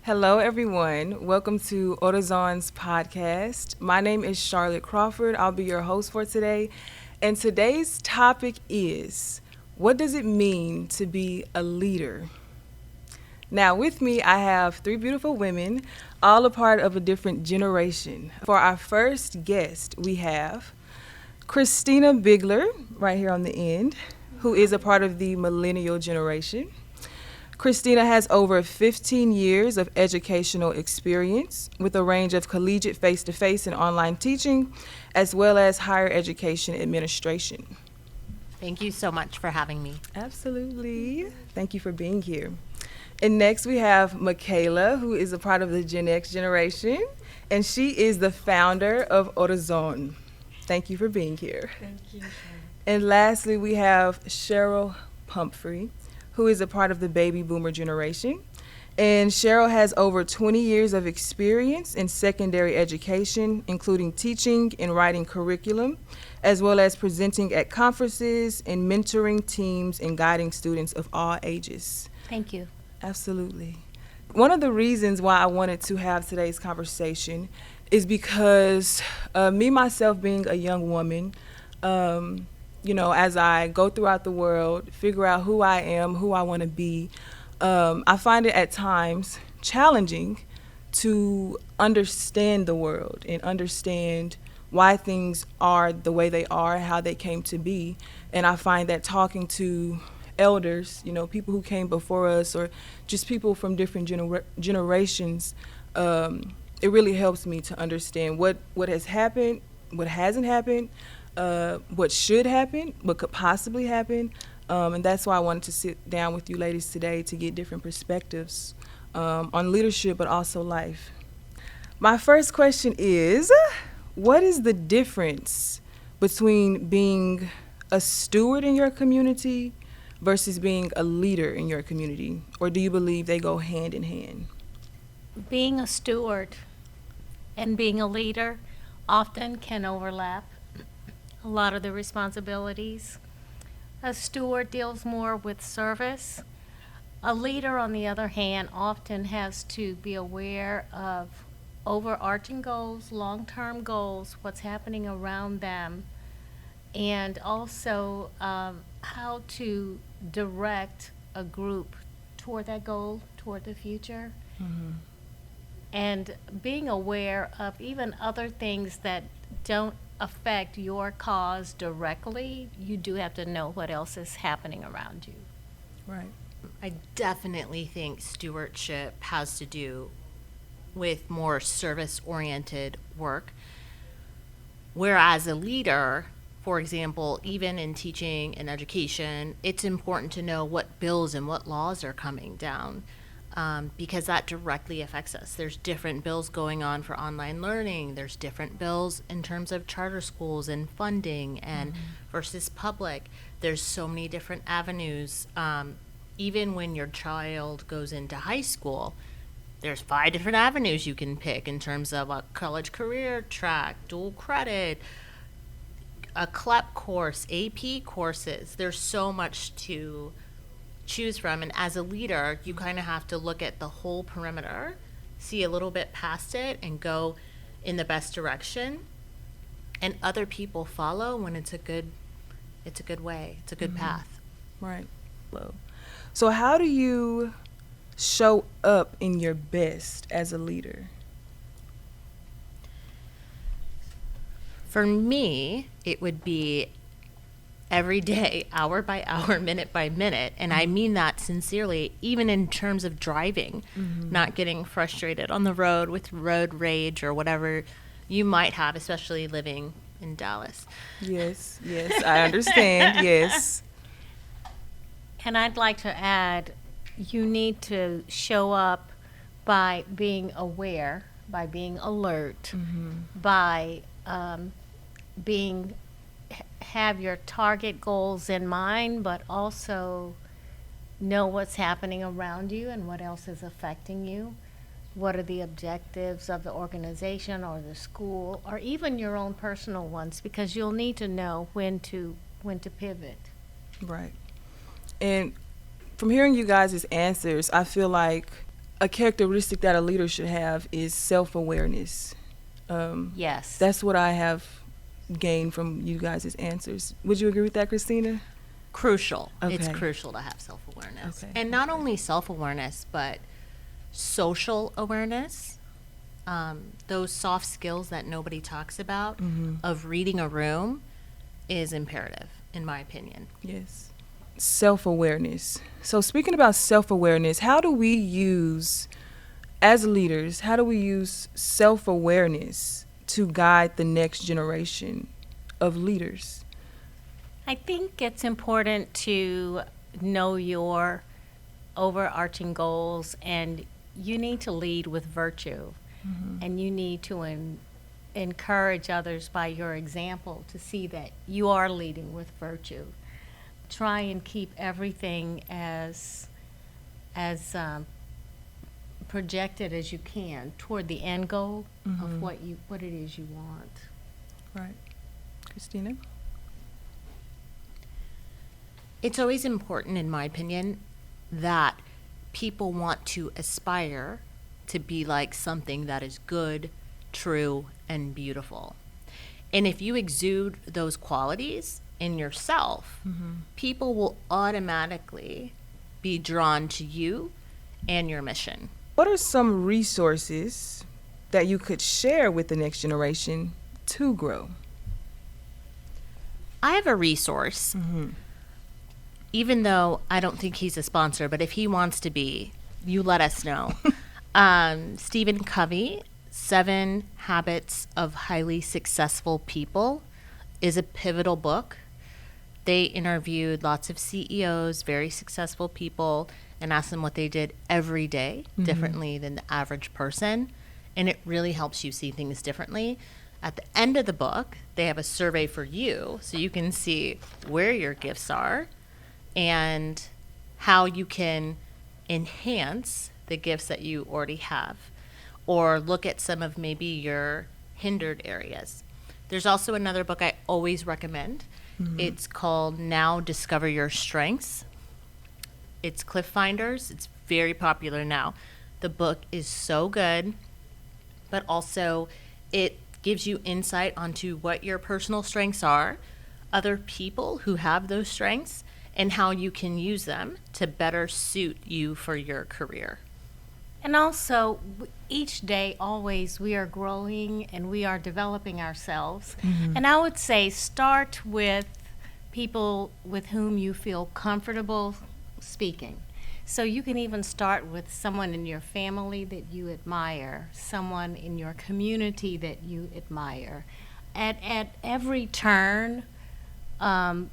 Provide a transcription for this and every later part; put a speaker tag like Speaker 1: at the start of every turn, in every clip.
Speaker 1: Hello, everyone. Welcome to ORIZON's podcast. My name is Charlotte Crawford. I'll be your host for today. And today's topic is, what does it mean to be a leader? Now, with me, I have three beautiful women, all a part of a different generation. For our first guest, we have Christina Bigler, right here on the end, who is a part of the Millennial Generation. Christina has over 15 years of educational experience with a range of collegiate face-to-face and online teaching, as well as higher education administration.
Speaker 2: Thank you so much for having me.
Speaker 1: Absolutely. Thank you for being here. And next we have Micaela, who is a part of the Gen X generation, and she is the founder of ORIZON. Thank you for being here.
Speaker 3: Thank you.
Speaker 1: And lastly, we have Cheryl Pumphrey, who is a part of the baby boomer generation. And Cheryl has over 20 years of experience in secondary education, including teaching and writing curriculum, as well as presenting at conferences and mentoring teams and guiding students of all ages.
Speaker 2: Thank you.
Speaker 1: Absolutely. One of the reasons why I wanted to have today's conversation is because me, myself, being a young woman, as I go throughout the world, figure out who I am, who I want to be, I find it at times challenging to understand the world and understand why things are the way they are, how they came to be. And I find that talking to elders, people who came before us, or just people from different generations, it really helps me to understand what has happened, what hasn't happened, what should happen, what could possibly happen. And that's why I wanted to sit down with you ladies today to get different perspectives on leadership, but also life. My first question is, what is the difference between being a steward in your community versus being a leader in your community? Or do you believe they go hand in hand?
Speaker 3: Being a steward and being a leader often can overlap a lot of the responsibilities. A steward deals more with service. A leader, on the other hand, often has to be aware of overarching goals, long-term goals, what's happening around them, and also how to direct a group toward that goal, toward the future.
Speaker 1: Mm-hmm.
Speaker 3: And being aware of even other things that don't affect your cause directly, you do have to know what else is happening around you.
Speaker 1: Right.
Speaker 2: I definitely think stewardship has to do with more service-oriented work, whereas a leader, for example, even in teaching and education, it's important to know what bills and what laws are coming down. Because that directly affects us. There's different bills going on for online learning. There's different bills in terms of charter schools and funding and versus public. There's so many different avenues. Even when your child goes into high school, there's 5 different avenues you can pick in terms of a college career track, dual credit, a CLEP course, AP courses. There's so much to choose from, and as a leader you kind of have to look at the whole perimeter, see a little bit past it, and go in the best direction, and other people follow when it's a good way, it's a good path.
Speaker 1: Right. So how do you show up in your best as a leader?
Speaker 2: For me, it would be every day, hour by hour, minute by minute. And I mean that sincerely, even in terms of driving, not getting frustrated on the road with road rage or whatever you might have, especially living in Dallas.
Speaker 1: Yes, I understand, yes.
Speaker 3: And I'd like to add, you need to show up by being aware, by being alert, by have your target goals in mind, but also know what's happening around you and what else is affecting you. What are the objectives of the organization or the school, or even your own personal ones, because you'll need to know when to pivot.
Speaker 1: Right. And from hearing you guys' answers, I feel like a characteristic that a leader should have is self-awareness.
Speaker 3: Yes.
Speaker 1: That's what I have gained from you guys' answers. Would you agree with that, Christina?
Speaker 2: Crucial.
Speaker 1: Okay.
Speaker 2: It's crucial to have self-awareness.
Speaker 1: Okay.
Speaker 2: And not only self-awareness, but social awareness. Those soft skills that nobody talks about of reading a room is imperative, in my opinion.
Speaker 1: Yes. Self-awareness. So speaking about self-awareness, how do we use, as leaders, how do we use self-awareness to guide the next generation of leaders?
Speaker 3: I think it's important to know your overarching goals, and you need to lead with virtue, and you need to encourage others by your example to see that you are leading with virtue. Try and keep everything as projected as you can toward the end goal of what it is you want.
Speaker 1: Right. Christina?
Speaker 2: It's always important, in my opinion, that people want to aspire to be like something that is good, true, and beautiful. And if you exude those qualities in yourself, people will automatically be drawn to you and your mission.
Speaker 1: What are some resources that you could share with the next generation to grow?
Speaker 2: I have a resource, even though I don't think he's a sponsor, but if he wants to be, you let us know. Stephen Covey, 7 Habits of Highly Successful People, is a pivotal book. They interviewed lots of CEOs, very successful people, and asked them what they did every day differently than the average person. And it really helps you see things differently. At the end of the book, they have a survey for you so you can see where your gifts are and how you can enhance the gifts that you already have, or look at some of maybe your hindered areas. There's also another book I always recommend. It's called Now Discover Your Strengths. It's Cliff Finders. It's very popular now. The book is so good, but also it gives you insight onto what your personal strengths are, other people who have those strengths, and how you can use them to better suit you for your career.
Speaker 3: And also, each day, always, we are growing and we are developing ourselves. And I would say start with people with whom you feel comfortable speaking. So you can even start with someone in your family that you admire, someone in your community that you admire. At every turn,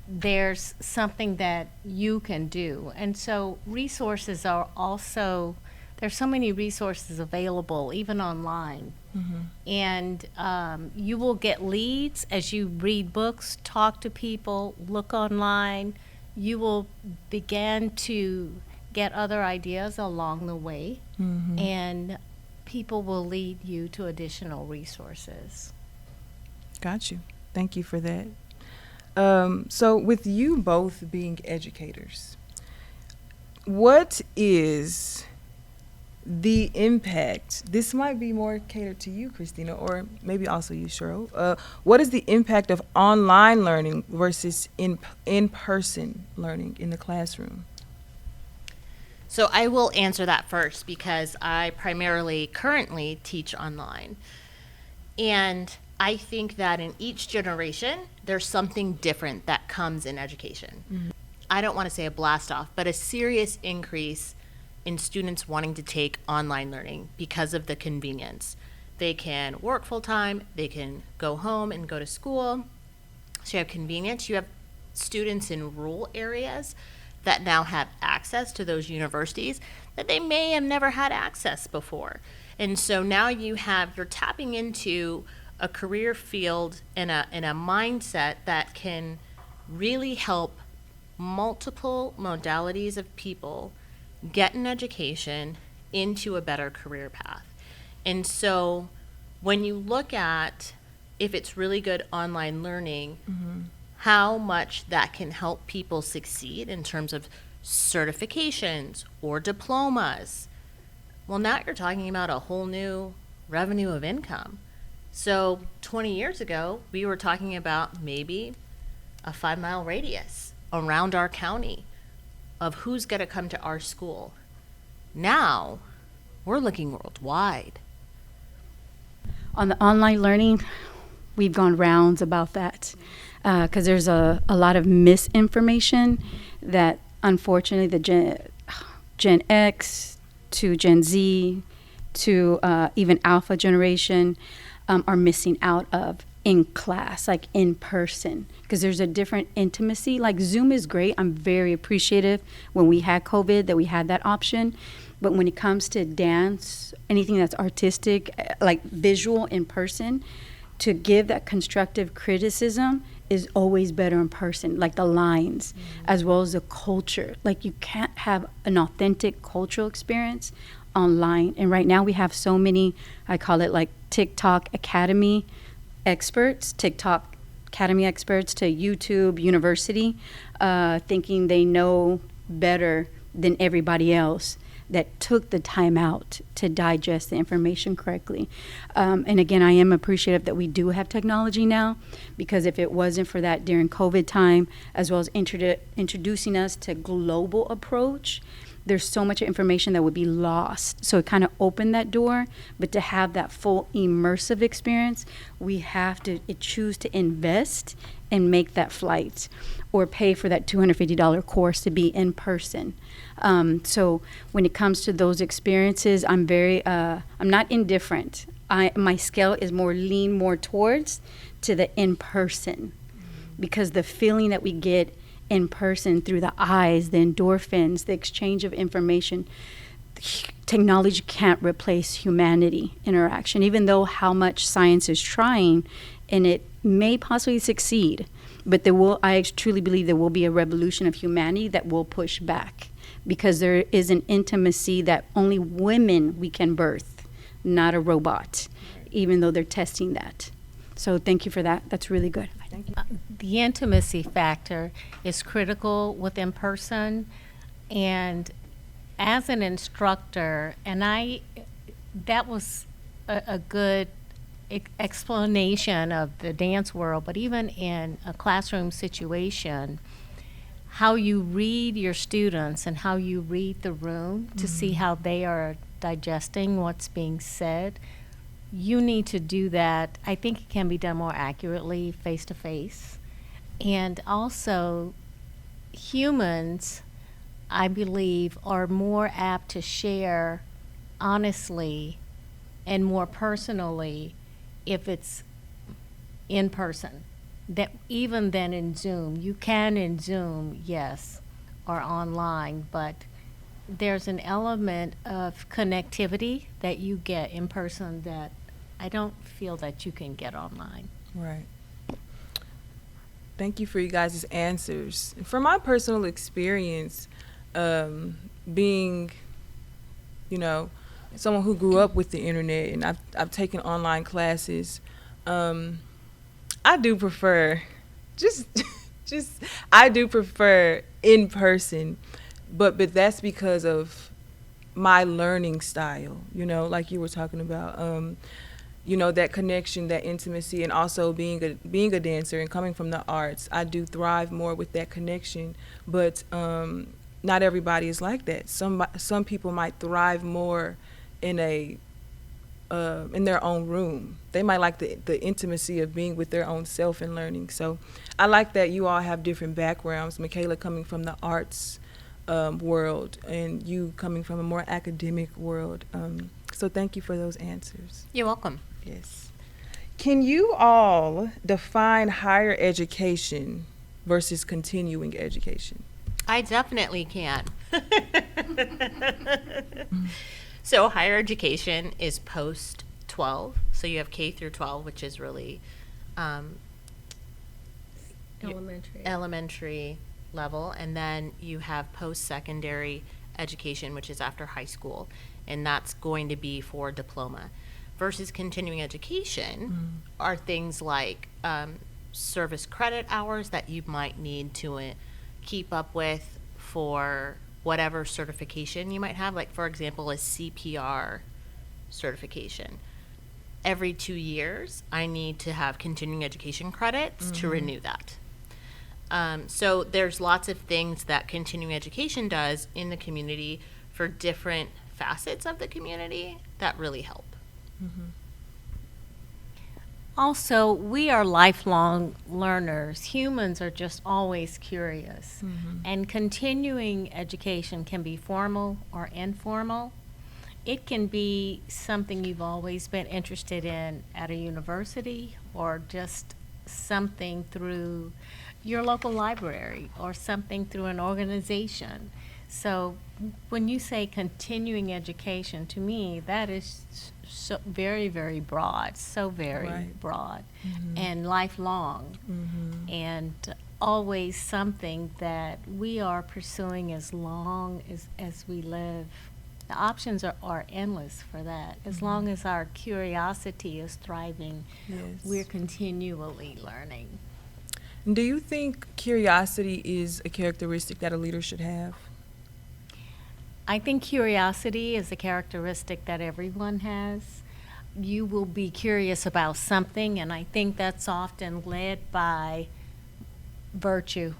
Speaker 3: there's something that you can do. And so resources are also, there's so many resources available, even online. And you will get leads as you read books, talk to people, look online. You will begin to get other ideas along the way, and people will lead you to additional resources.
Speaker 1: Got you. Thank you for that. So with you both being educators, what is the impact? This might be more catered to you, Christina, or maybe also you, Cheryl. What is the impact of online learning versus in-person learning in the classroom?
Speaker 2: So I will answer that first because I primarily currently teach online. And I think that in each generation, there's something different that comes in education. I don't want to say a blast off, but a serious increase in students wanting to take online learning because of the convenience. They can work full time, they can go home and go to school. So you have convenience. You have students in rural areas that now have access to those universities that they may have never had access before. And so now you're tapping into a career field and a mindset that can really help multiple modalities of people get an education into a better career path. And so when you look at if it's really good online learning, how much that can help people succeed in terms of certifications or diplomas, Well, now you're talking about a whole new revenue of income. So 20 years ago, we were talking about maybe a 5-mile radius around our county of who's going to come to our school. Now, we're looking worldwide.
Speaker 4: On the online learning, we've gone rounds about that because there's a lot of misinformation that unfortunately the Gen X to Gen Z to even Alpha generation are missing out of in class, like in person, because there's a different intimacy. Like Zoom is great. I'm very appreciative when we had COVID that we had that option. But when it comes to dance, anything that's artistic, like visual in person, to give that constructive criticism is always better in person, like the lines, as well as the culture. Like you can't have an authentic cultural experience online. And right now we have so many, I call it like TikTok Academy experts, TikTok Academy experts to YouTube University, thinking they know better than everybody else that took the time out to digest the information correctly. And again, I am appreciative that we do have technology now, because if it wasn't for that during COVID time, as well as introducing us to global approach, there's so much information that would be lost. So it kind of opened that door, but to have that full immersive experience, we have to choose to invest and make that flight or pay for that $250 course to be in person. So when it comes to those experiences, I'm not indifferent. My scale is lean more towards to the in-person, because the feeling that we get in person through the eyes, the endorphins, the exchange of information, technology can't replace humanity interaction, even though how much science is trying, and it may possibly succeed. But I truly believe there will be a revolution of humanity that will push back, because there is an intimacy that only women we can birth, not a robot, even though they're testing that. So thank you for that. That's really good.
Speaker 1: Thank you.
Speaker 3: The intimacy factor is critical with in person, and as an instructor, that was a good explanation of the dance world, but even in a classroom situation, how you read your students and how you read the room to see how they are digesting what's being said. You need to do that. I think it can be done more accurately face to face. And also, humans, I believe, are more apt to share honestly and more personally if it's in person, that even than in Zoom. You can in Zoom, yes, or online, but there's an element of connectivity that you get in person that I don't feel that you can get online.
Speaker 1: Right. Thank you for you guys' answers. From my personal experience, being, someone who grew up with the internet, and I've taken online classes, I do prefer I do prefer in person, but that's because of my learning style, like you were talking about. That connection, that intimacy, and also being a dancer and coming from the arts, I do thrive more with that connection. But not everybody is like that. Some people might thrive more in their own room. They might like the intimacy of being with their own self and learning. So I like that you all have different backgrounds. Micaela coming from the arts world, and you coming from a more academic world. So thank you for those answers.
Speaker 2: You're welcome.
Speaker 1: Yes. Can you all define higher education versus continuing education?
Speaker 2: I definitely can. So higher education is post 12. So you have K through 12, which is really elementary level. And then you have post-secondary education, which is after high school. And that's going to be for diploma. Versus continuing education are things like service credit hours that you might need to keep up with for whatever certification you might have, like for example, a CPR certification. Every 2 years, I need to have continuing education credits to renew that. So there's lots of things that continuing education does in the community for different facets of the community that really help.
Speaker 3: Also, we are lifelong learners. Humans are just always curious. And continuing education can be formal or informal. It can be something you've always been interested in at a university, or just something through your local library, or something through an organization. So when you say continuing education, to me, that is so very, very broad, so very
Speaker 1: Right.
Speaker 3: broad, and lifelong, and always something that we are pursuing as long as we live. The options are endless for that. As long as our curiosity is thriving,
Speaker 1: Yes.
Speaker 3: we're continually learning.
Speaker 1: Do you think curiosity is a characteristic that a leader should have?
Speaker 3: I think curiosity is a characteristic that everyone has. You will be curious about something, and I think that's often led by virtue.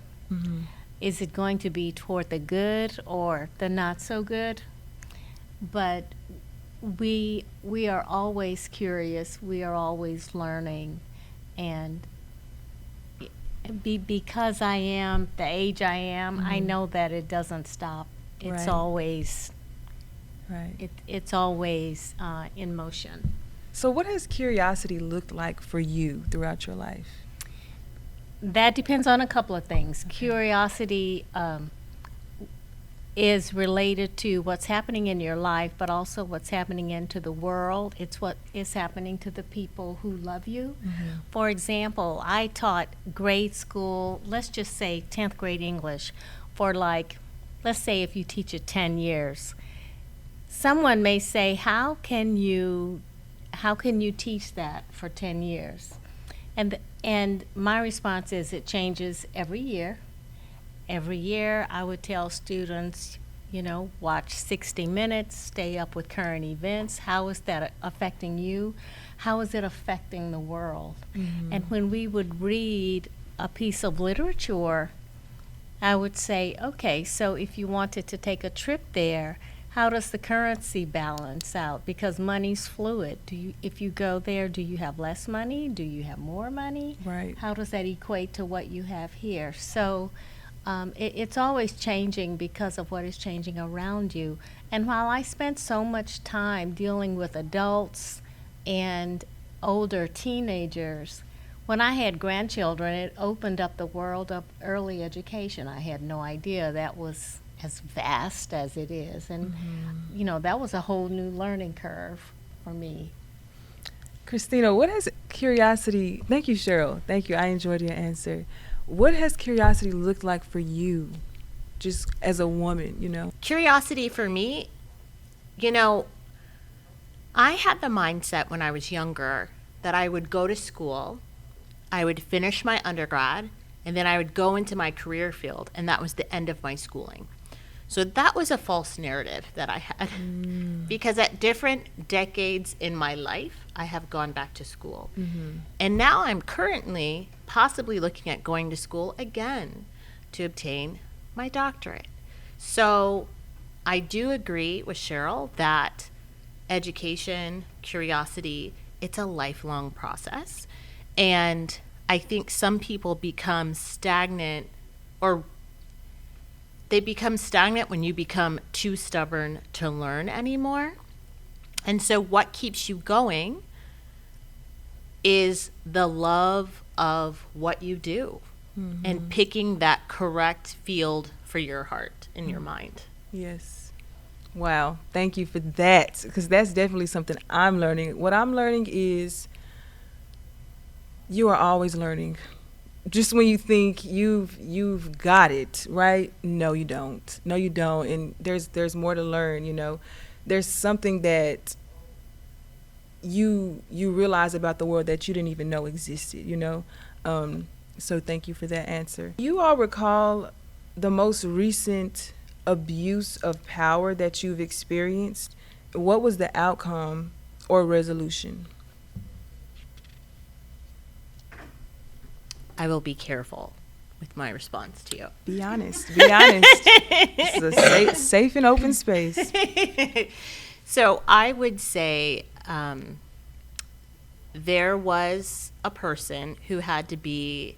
Speaker 3: Is it going to be toward the good or the not so good? But we are always curious. We are always learning, and because I am the age I am, I know that it doesn't stop. It's
Speaker 1: Right.
Speaker 3: always
Speaker 1: Right.
Speaker 3: it's always in motion.
Speaker 1: So what has curiosity looked like for you throughout your life?
Speaker 3: That depends on a couple of things. Curiosity is related to what's happening in your life, but also what's happening into the world. It's what is happening to the people who love you. For example, I taught grade school, let's just say 10th grade English, for like, let's say if you teach it 10 years. Someone may say, how can you teach that for 10 years? And my response is, it changes every year. Every year I would tell students, watch 60 Minutes, stay up with current events. How is that affecting you? How is it affecting the world? And when we would read a piece of literature, I would say, okay, so if you wanted to take a trip there, how does the currency balance out? Because money's fluid. If you go there, do you have less money? Do you have more money?
Speaker 1: Right.
Speaker 3: How does that equate to what you have here? So it's always changing because of what is changing around you. And while I spent so much time dealing with adults and older teenagers, when I had grandchildren, it opened up the world of early education. I had no idea that was as vast as it is. And, that was a whole new learning curve for me.
Speaker 1: Christina, what has curiosity, thank you, Cheryl. Thank you. I enjoyed your answer. What has curiosity looked like for you, just as a woman,
Speaker 2: Curiosity for me, I had the mindset when I was younger that I would go to school, I would finish my undergrad, and then I would go into my career field, and that was the end of my schooling. So that was a false narrative that I had, because at different decades in my life, I have gone back to school. And now I'm currently possibly looking at going to school again to obtain my doctorate. So I do agree with Cheryl that education, curiosity, it's a lifelong process. And I think some people become stagnant, or they become stagnant when you become too stubborn to learn anymore. And so what keeps you going is the love of what you do and picking that correct field for your heart and your mind.
Speaker 1: Yes. Wow. Thank you for that, because that's definitely something I'm learning. What I'm learning is you are always learning. Just when you think you've got it, right? No, you don't. No, you don't. And there's more to learn, There's something that you realize about the world that you didn't even know existed, So thank you for that answer. You all recall the most recent abuse of power that you've experienced, what was the outcome or resolution?
Speaker 2: I will be careful with my response to you.
Speaker 1: Be honest. Be honest. This is a safe and open space.
Speaker 2: So I would say there was a person who had to be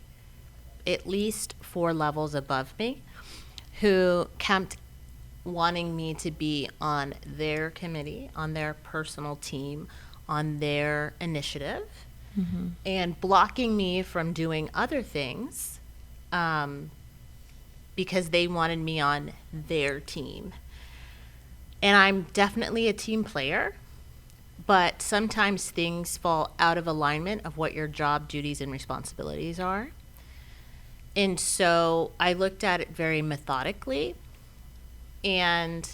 Speaker 2: at least 4 levels above me who kept wanting me to be on their committee, on their personal team, on their initiative, and blocking me from doing other things because they wanted me on their team. And I'm definitely a team player, but sometimes things fall out of alignment of what your job duties and responsibilities are. And so I looked at it very methodically, and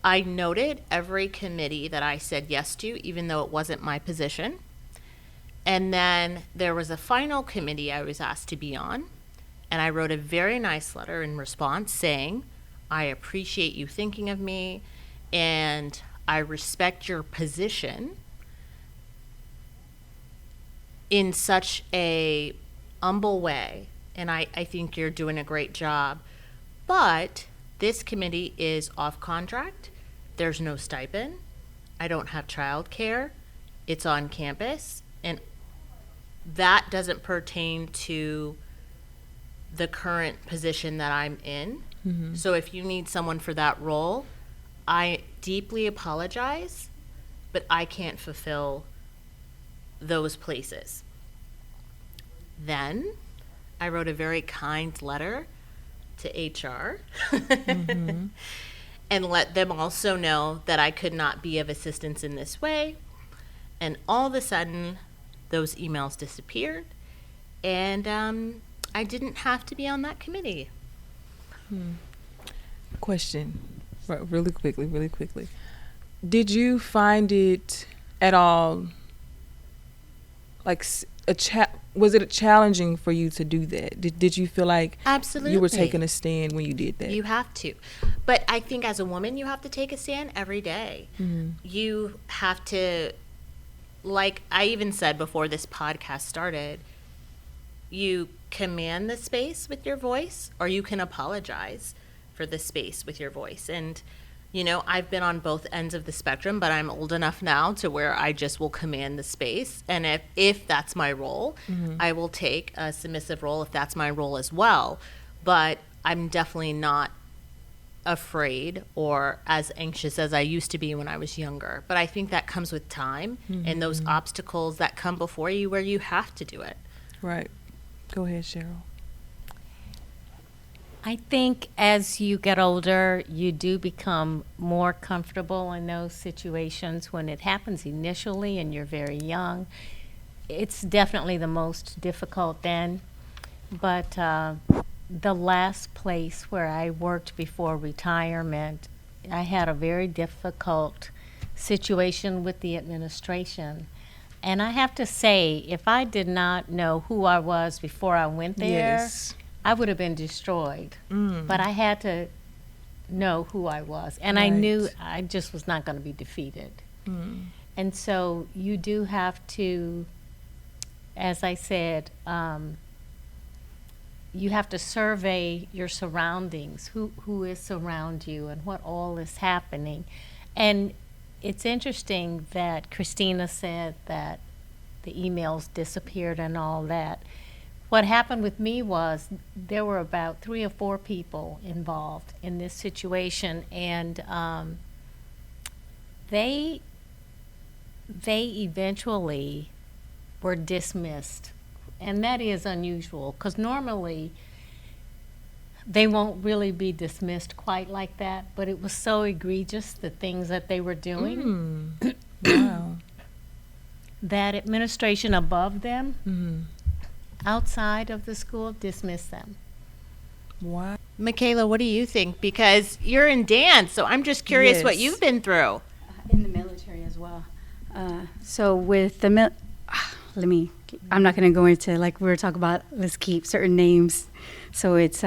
Speaker 2: I noted every committee that I said yes to, even though it wasn't my position. And then there was a final committee I was asked to be on, and I wrote a very nice letter in response saying, I appreciate you thinking of me, and I respect your position in such a humble way, and I think you're doing a great job. But this committee is off contract. There's no stipend. I don't have childcare. It's on campus, and that doesn't pertain to the current position that I'm in. So if you need someone for that role, I deeply apologize, but I can't fulfill those places. Then I wrote a very kind letter to HR and let them also know that I could not be of assistance in this way. And all of a sudden, those emails disappeared, and I didn't have to be on that committee.
Speaker 1: Question, really quickly. Did you find it at all like was it challenging for you to do that? Did you feel like
Speaker 2: Absolutely.
Speaker 1: You were taking a stand when you did that?
Speaker 2: You have to. But I think as a woman, you have to take a stand every day. You have to, like I even said before this podcast started, you command the space with your voice, or you can apologize for the space with your voice. And, you know, I've been on both ends of the spectrum, but I'm old enough now to where I just will command the space. And if that's my role, I will take a submissive role if that's my role as well. But I'm definitely not afraid or as anxious as I used to be when I was younger. But I think that comes with time and those obstacles that come before you where you have to do it.
Speaker 1: Right. Go ahead, Cheryl.
Speaker 3: I think as you get older, you do become more comfortable in those situations. When it happens initially and you're very young, it's definitely the most difficult then. But the last place where I worked before retirement, I had a very difficult situation with the administration. And I have to say, if I did not know who I was before I went there,
Speaker 1: Yes.
Speaker 3: I would have been destroyed. But I had to know who I was. And I
Speaker 1: Right.
Speaker 3: knew I just was not going to be defeated. And so you do have to, as I said, you have to survey your surroundings, who is around you and what all is happening. And it's interesting that Christina said that the emails disappeared and all that. What happened with me was there were about 3 or 4 people involved in this situation, and they eventually were dismissed. And that is unusual, because normally they won't really be dismissed quite like that, but it was so egregious, the things that they were doing,
Speaker 1: Wow.
Speaker 3: that administration above them, outside of the school, dismissed them.
Speaker 1: Wow.
Speaker 2: Micaela, what do you think? Because you're in dance, so I'm just curious what
Speaker 1: Yes.
Speaker 2: you've been through.
Speaker 4: In the military as well. So with the I'm not going to go into, like we were talking about, let's keep certain names. So it's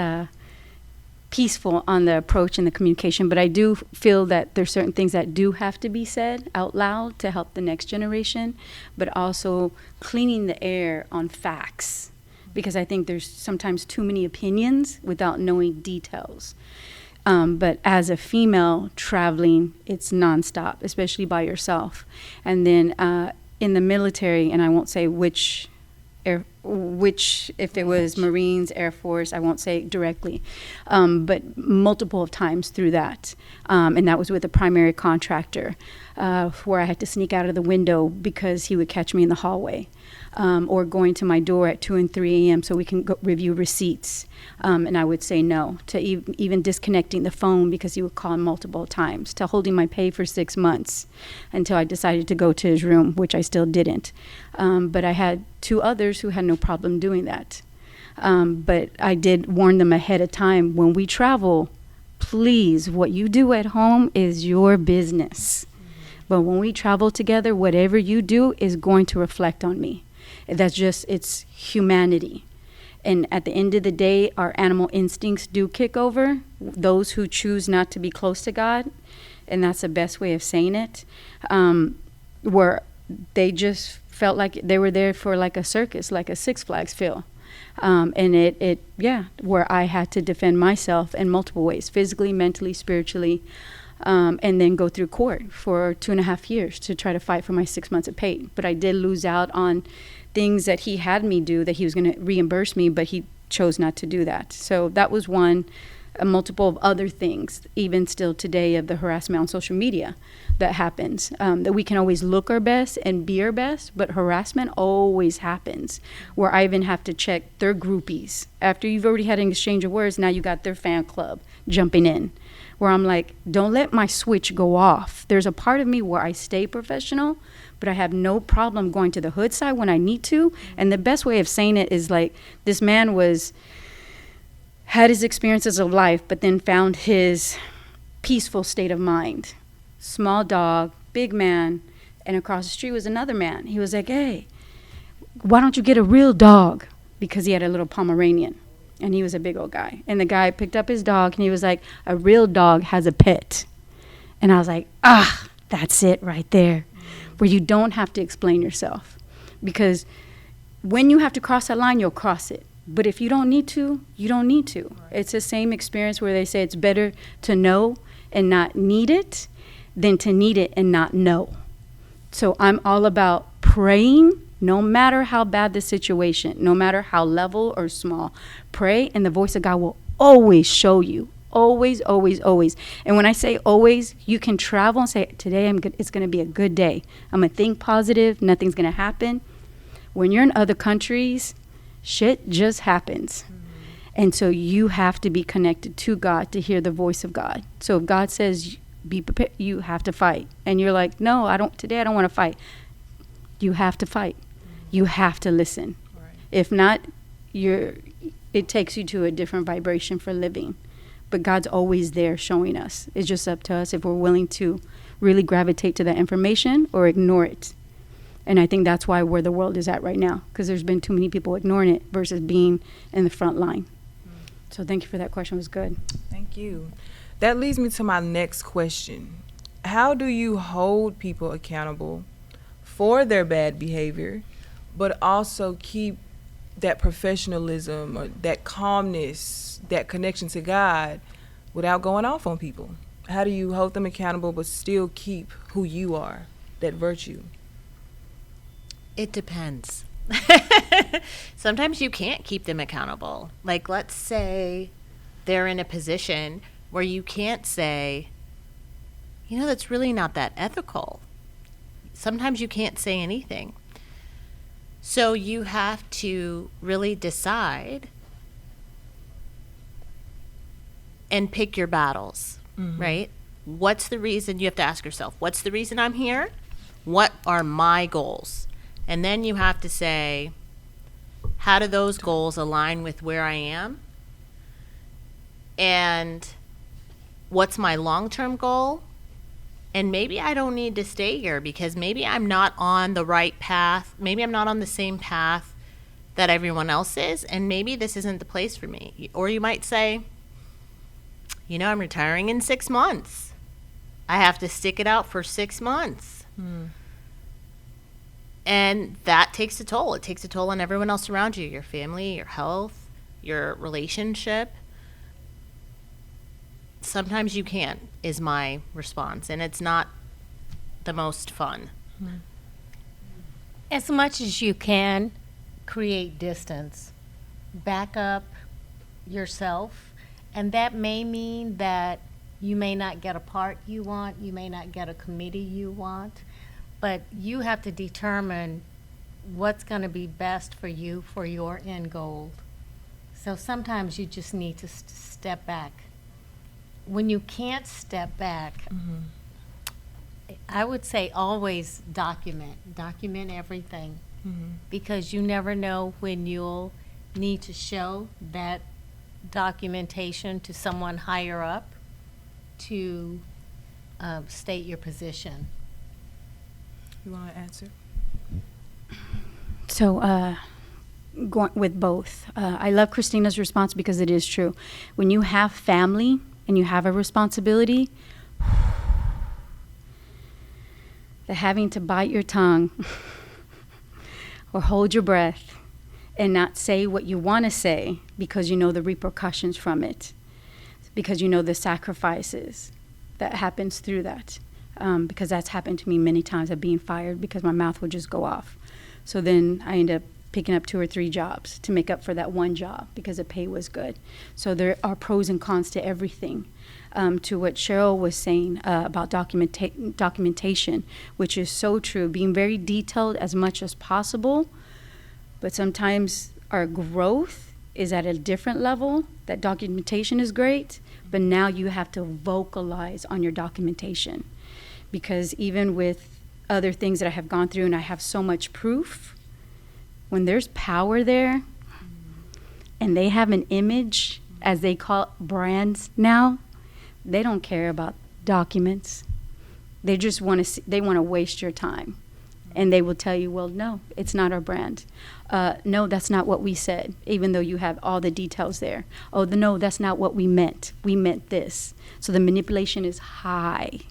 Speaker 4: peaceful on the approach and the communication, but I do feel that there's certain things that do have to be said out loud to help the next generation, but also cleaning the air on facts, because I think there's sometimes too many opinions without knowing details. But as a female traveling, it's nonstop, especially by yourself. And then in the military, and I won't say which, if it was Marines, Air Force, I won't say directly, but multiple of times through that. And that was with a primary contractor, where I had to sneak out of the window because he would catch me in the hallway, or going to my door at 2 and 3 a.m. so we can go review receipts. And I would say no, to even disconnecting the phone because he would call multiple times, to holding my pay for 6 months until I decided to go to his room, which I still didn't. But I had 2 others who had no problem doing that. But I did warn them ahead of time, when we travel, please, what you do at home is your business. But when we travel together, whatever you do is going to reflect on me. That's just, it's humanity. And at the end of the day, our animal instincts do kick over, those who choose not to be close to God. And that's the best way of saying it. Where they just felt like they were there for like a circus, like a Six Flags feel. And where I had to defend myself in multiple ways, physically, mentally, spiritually, and then go through court for 2.5 years to try to fight for my 6 months of pay. But I did lose out on things that he had me do that he was going to reimburse me, but he chose not to do that. So that was one. A multiple of other things, even still today, of the harassment on social media that happens, that we can always look our best and be our best, but harassment always happens, where I even have to check their groupies. After you've already had an exchange of words, now you got their fan club jumping in, where I'm like, don't let my switch go off. There's a part of me where I stay professional, but I have no problem going to the hood side when I need to. And the best way of saying it is like, this man had his experiences of life, but then found his peaceful state of mind. Small dog, big man, and across the street was another man. He was like, hey, why don't you get a real dog? Because he had a little Pomeranian, and he was a big old guy. And the guy picked up his dog, and he was like, a real dog has a pet. And I was like, that's it right there, where you don't have to explain yourself. Because when you have to cross that line, you'll cross it. But if you don't need to, you don't need to. Right. It's the same experience where they say it's better to know and not need it than to need it and not know. So I'm all about praying, no matter how bad the situation, no matter how level or small. Pray, and the voice of God will always show you. Always, always, always. And when I say always, you can travel and say, today it's going to be a good day. I'm going to think positive. Nothing's going to happen. When you're in other countries, shit just happens. Mm-hmm. And so you have to be connected to God to hear the voice of God. So if God says be prepared, you have to fight. And you're like, no, I don't want to fight. You have to fight. Mm-hmm. You have to listen. Right. If not, it takes you to a different vibration for living. But God's always there showing us. It's just up to us if we're willing to really gravitate to that information or ignore it. And I think that's why where the world is at right now, because there's been too many people ignoring it versus being in the front line. So thank you for that question. It was good.
Speaker 1: Thank you. That leads me to my next question. How do you hold people accountable for their bad behavior, but also keep that professionalism or that calmness, that connection to God without going off on people? How do you hold them accountable but still keep who you are, that virtue?
Speaker 2: It depends. Sometimes you can't keep them accountable. Like, let's say they're in a position where you can't say, that's really not that ethical. Sometimes you can't say anything. So you have to really decide and pick your battles, mm-hmm. right? What's the reason? You have to ask yourself, what's the reason I'm here? What are my goals? And then you have to say, how do those goals align with where I am? And what's my long-term goal? And maybe I don't need to stay here because maybe I'm not on the right path. Maybe I'm not on the same path that everyone else is. And maybe this isn't the place for me. Or you might say, I'm retiring in 6 months. I have to stick it out for 6 months. And that takes a toll. It takes a toll on everyone else around you, your family, your health, your relationship. Sometimes you can't, is my response. And it's not the most fun.
Speaker 3: As much as you can, create distance. Back up yourself. And that may mean that you may not get a part you want, you may not get a committee you want, but you have to determine what's going to be best for you for your end goal. So sometimes you just need to step back. When you can't step back, I would say always document everything, because you never know when you'll need to show that documentation to someone higher up to state your position.
Speaker 1: You want to answer?
Speaker 4: So, going with both, I love Christina's response because it is true. When you have family and you have a responsibility, the having to bite your tongue or hold your breath and not say what you want to say because you know the repercussions from it, because you know the sacrifices that happens through that. Because that's happened to me many times of being fired because my mouth would just go off. So then I end up picking up 2 or 3 jobs to make up for that one job because the pay was good. So there are pros and cons to everything. To what Cheryl was saying about documentation, which is so true, being very detailed as much as possible. But sometimes our growth is at a different level. That documentation is great, but now you have to vocalize on your documentation. Because even with other things that I have gone through and I have so much proof, when there's power there and they have an image, as they call brands now, they don't care about documents. They just want to waste your time. And they will tell you, well, no, it's not our brand. No, that's not what we said, even though you have all the details there. Oh, no, that's not what we meant. We meant this. So the manipulation is high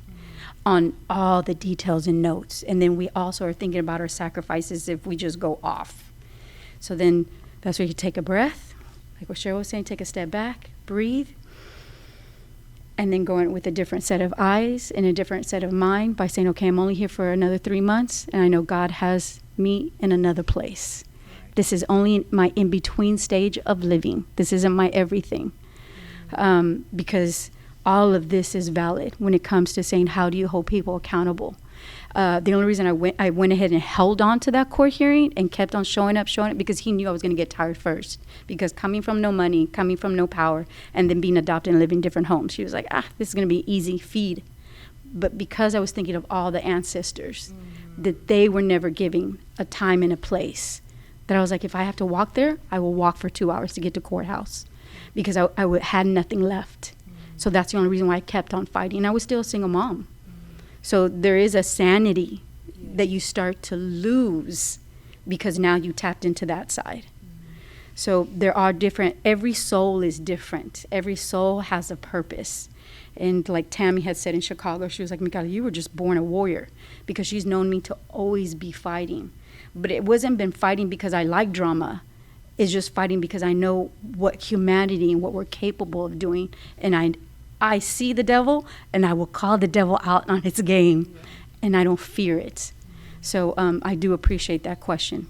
Speaker 4: on all the details and notes. And then we also are thinking about our sacrifices if we just go off. So then that's where you take a breath, like what Cheryl was saying, take a step back, breathe, and then go in with a different set of eyes and a different set of mind by saying, okay, I'm only here for another 3 months, and I know God has me in another place. This is only my in-between stage of living. This isn't my everything. Because all of this is valid when it comes to saying, how do you hold people accountable? The only reason I went ahead and held on to that court hearing and kept on showing up, because he knew I was going to get tired first. Because coming from no money, coming from no power, and then being adopted and living in different homes, she was like, this is going to be easy feed. But because I was thinking of all the ancestors, that they were never giving a time and a place, that I was like, if I have to walk there, I will walk for 2 hours to get to courthouse, because I had nothing left. So that's the only reason why I kept on fighting. I was still a single mom. So there is a sanity that you start to lose because now you tapped into that side. So there are every soul is different. Every soul has a purpose. And like Tammy had said in Chicago, she was like, Micaela, you were just born a warrior, because she's known me to always be fighting. But it wasn't been fighting because I like drama. It's just fighting because I know what humanity and what we're capable of doing. And I see the devil, and I will call the devil out on its game, and I don't fear it. So I do appreciate that question.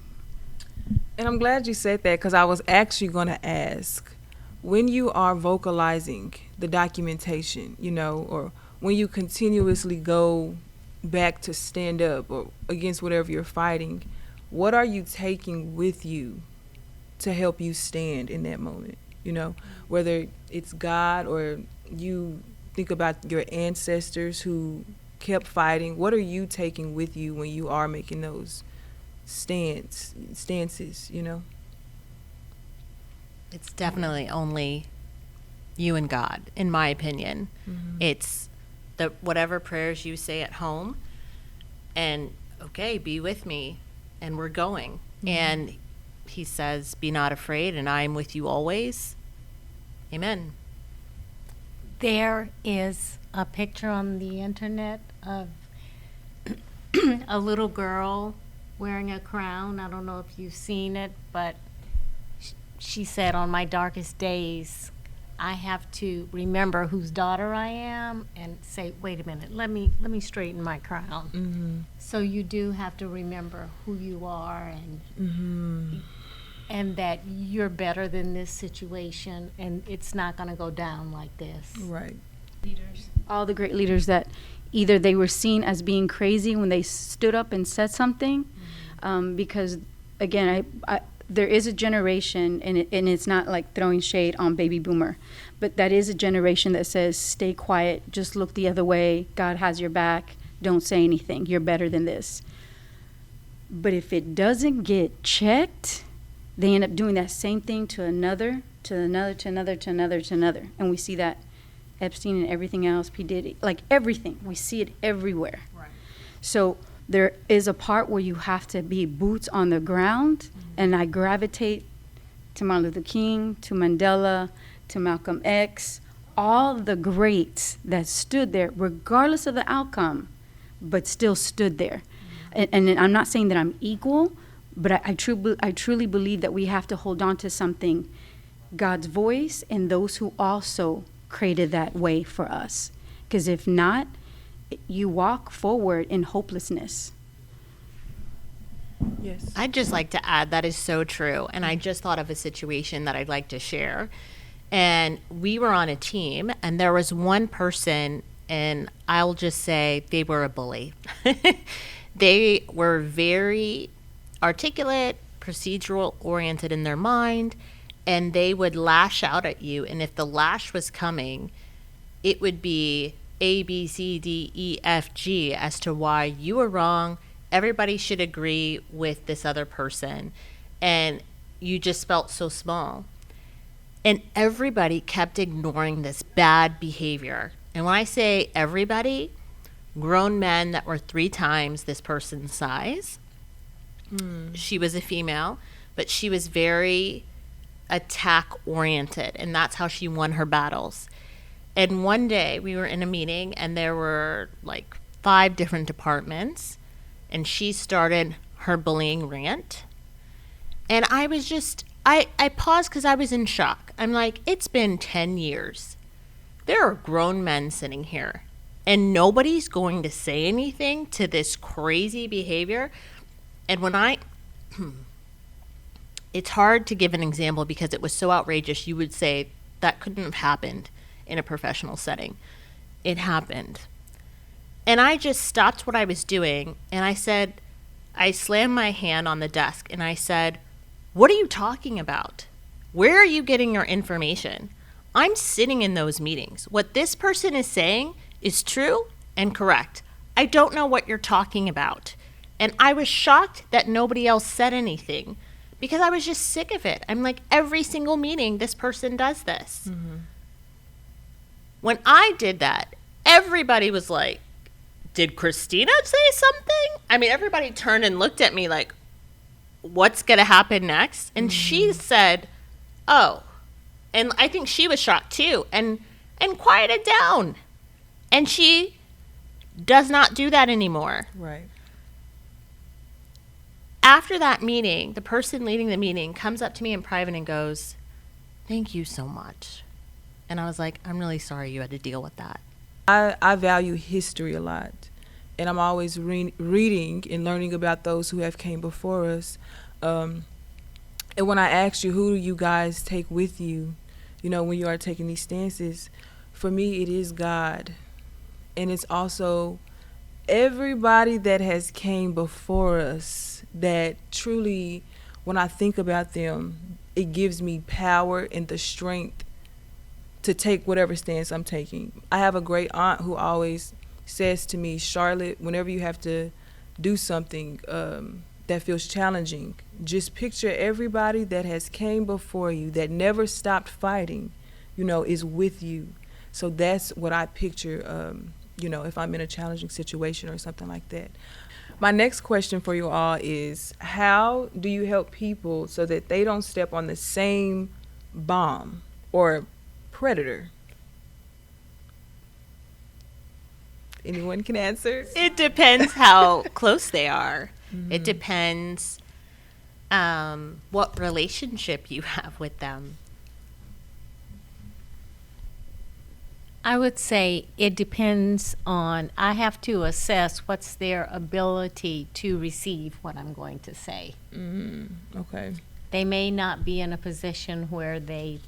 Speaker 1: And I'm glad you said that, because I was actually going to ask, when you are vocalizing the documentation, or when you continuously go back to stand up or against whatever you're fighting, what are you taking with you to help you stand in that moment? Whether it's God or you think about your ancestors who kept fighting, what are you taking with you when you are making those stances?
Speaker 2: It's definitely only you and God, in my opinion. It's whatever prayers you say at home, and okay, be with me, and we're going. And he says, be not afraid, and I am with you always. Amen.
Speaker 3: There is a picture on the internet of a little girl wearing a crown. I don't know if you've seen it, but she said, on my darkest days, I have to remember whose daughter I am and say, wait a minute, let me straighten my crown.
Speaker 1: Mm-hmm.
Speaker 3: So you do have to remember who you are and that you're better than this situation, and it's not going to go down like this.
Speaker 1: Right.
Speaker 4: Leaders, all the great leaders that either they were seen as being crazy when they stood up and said something, because again, there is a generation, and it's not like throwing shade on baby boomer, but that is a generation that says, stay quiet, just look the other way, God has your back, don't say anything, you're better than this. But if it doesn't get checked, they end up doing that same thing to another, to another, to another, to another, to another. And we see that Epstein and everything else, P. Diddy, like everything, we see it everywhere.
Speaker 2: Right.
Speaker 4: So there is a part where you have to be boots on the ground, and I gravitate to Martin Luther King, to Mandela, to Malcolm X, all the greats that stood there, regardless of the outcome, but still stood there. And I'm not saying that I'm equal, but I truly believe that we have to hold on to something, God's voice, and those who also created that way for us. Because if not, you walk forward in hopelessness.
Speaker 1: Yes.
Speaker 2: I'd just like to add that is so true. And I just thought of a situation that I'd like to share. And we were on a team, and there was one person, and I'll just say they were a bully. They were very articulate, procedural oriented in their mind, and they would lash out at you. And if the lash was coming, it would be A, B, C, D, E, F, G as to why you were wrong. Everybody should agree with this other person. And you just felt so small. And everybody kept ignoring this bad behavior. And when I say everybody, grown men that were 3 times this person's size. She was a female, but she was very attack oriented, and that's how she won her battles. And one day we were in a meeting, and there were like 5 different departments, and she started her bullying rant. And I was just, I paused because I was in shock. I'm like, it's been 10 years. There are grown men sitting here, and nobody's going to say anything to this crazy behavior. And when it's hard to give an example because it was so outrageous, you would say that couldn't have happened in a professional setting. It happened. And I just stopped what I was doing, and I said, I slammed my hand on the desk, and I said, what are you talking about? Where are you getting your information? I'm sitting in those meetings. What this person is saying is true and correct. I don't know what you're talking about. And I was shocked that nobody else said anything because I was just sick of it. I'm like, every single meeting, this person does this. Mm-hmm. When I did that, everybody was like, did Christina say something? I mean, everybody turned and looked at me like, what's going to happen next? And she said, oh. And I think she was shocked too and quieted down. And she does not do that anymore.
Speaker 1: Right.
Speaker 2: After that meeting, the person leading the meeting comes up to me in private and goes, thank you so much. And I was like, I'm really sorry you had to deal with that.
Speaker 1: I value history a lot, and I'm always reading and learning about those who have came before us. And when I asked you, who do you guys take with you, when you are taking these stances, for me, it is God. And it's also everybody that has came before us that truly, when I think about them, it gives me power and the strength to take whatever stance I'm taking. I have a great aunt who always says to me, Charlotte, whenever you have to do something that feels challenging, just picture everybody that has came before you that never stopped fighting, is with you. So that's what I picture, if I'm in a challenging situation or something like that. My next question for you all is, how do you help people so that they don't step on the same bomb or predator? Anyone can answer.
Speaker 2: It depends how close they are. It depends what relationship you have with them.
Speaker 3: I would say it depends on, I have to assess what's their ability to receive what I'm going to say.
Speaker 1: Okay.
Speaker 3: They may not be in a position where they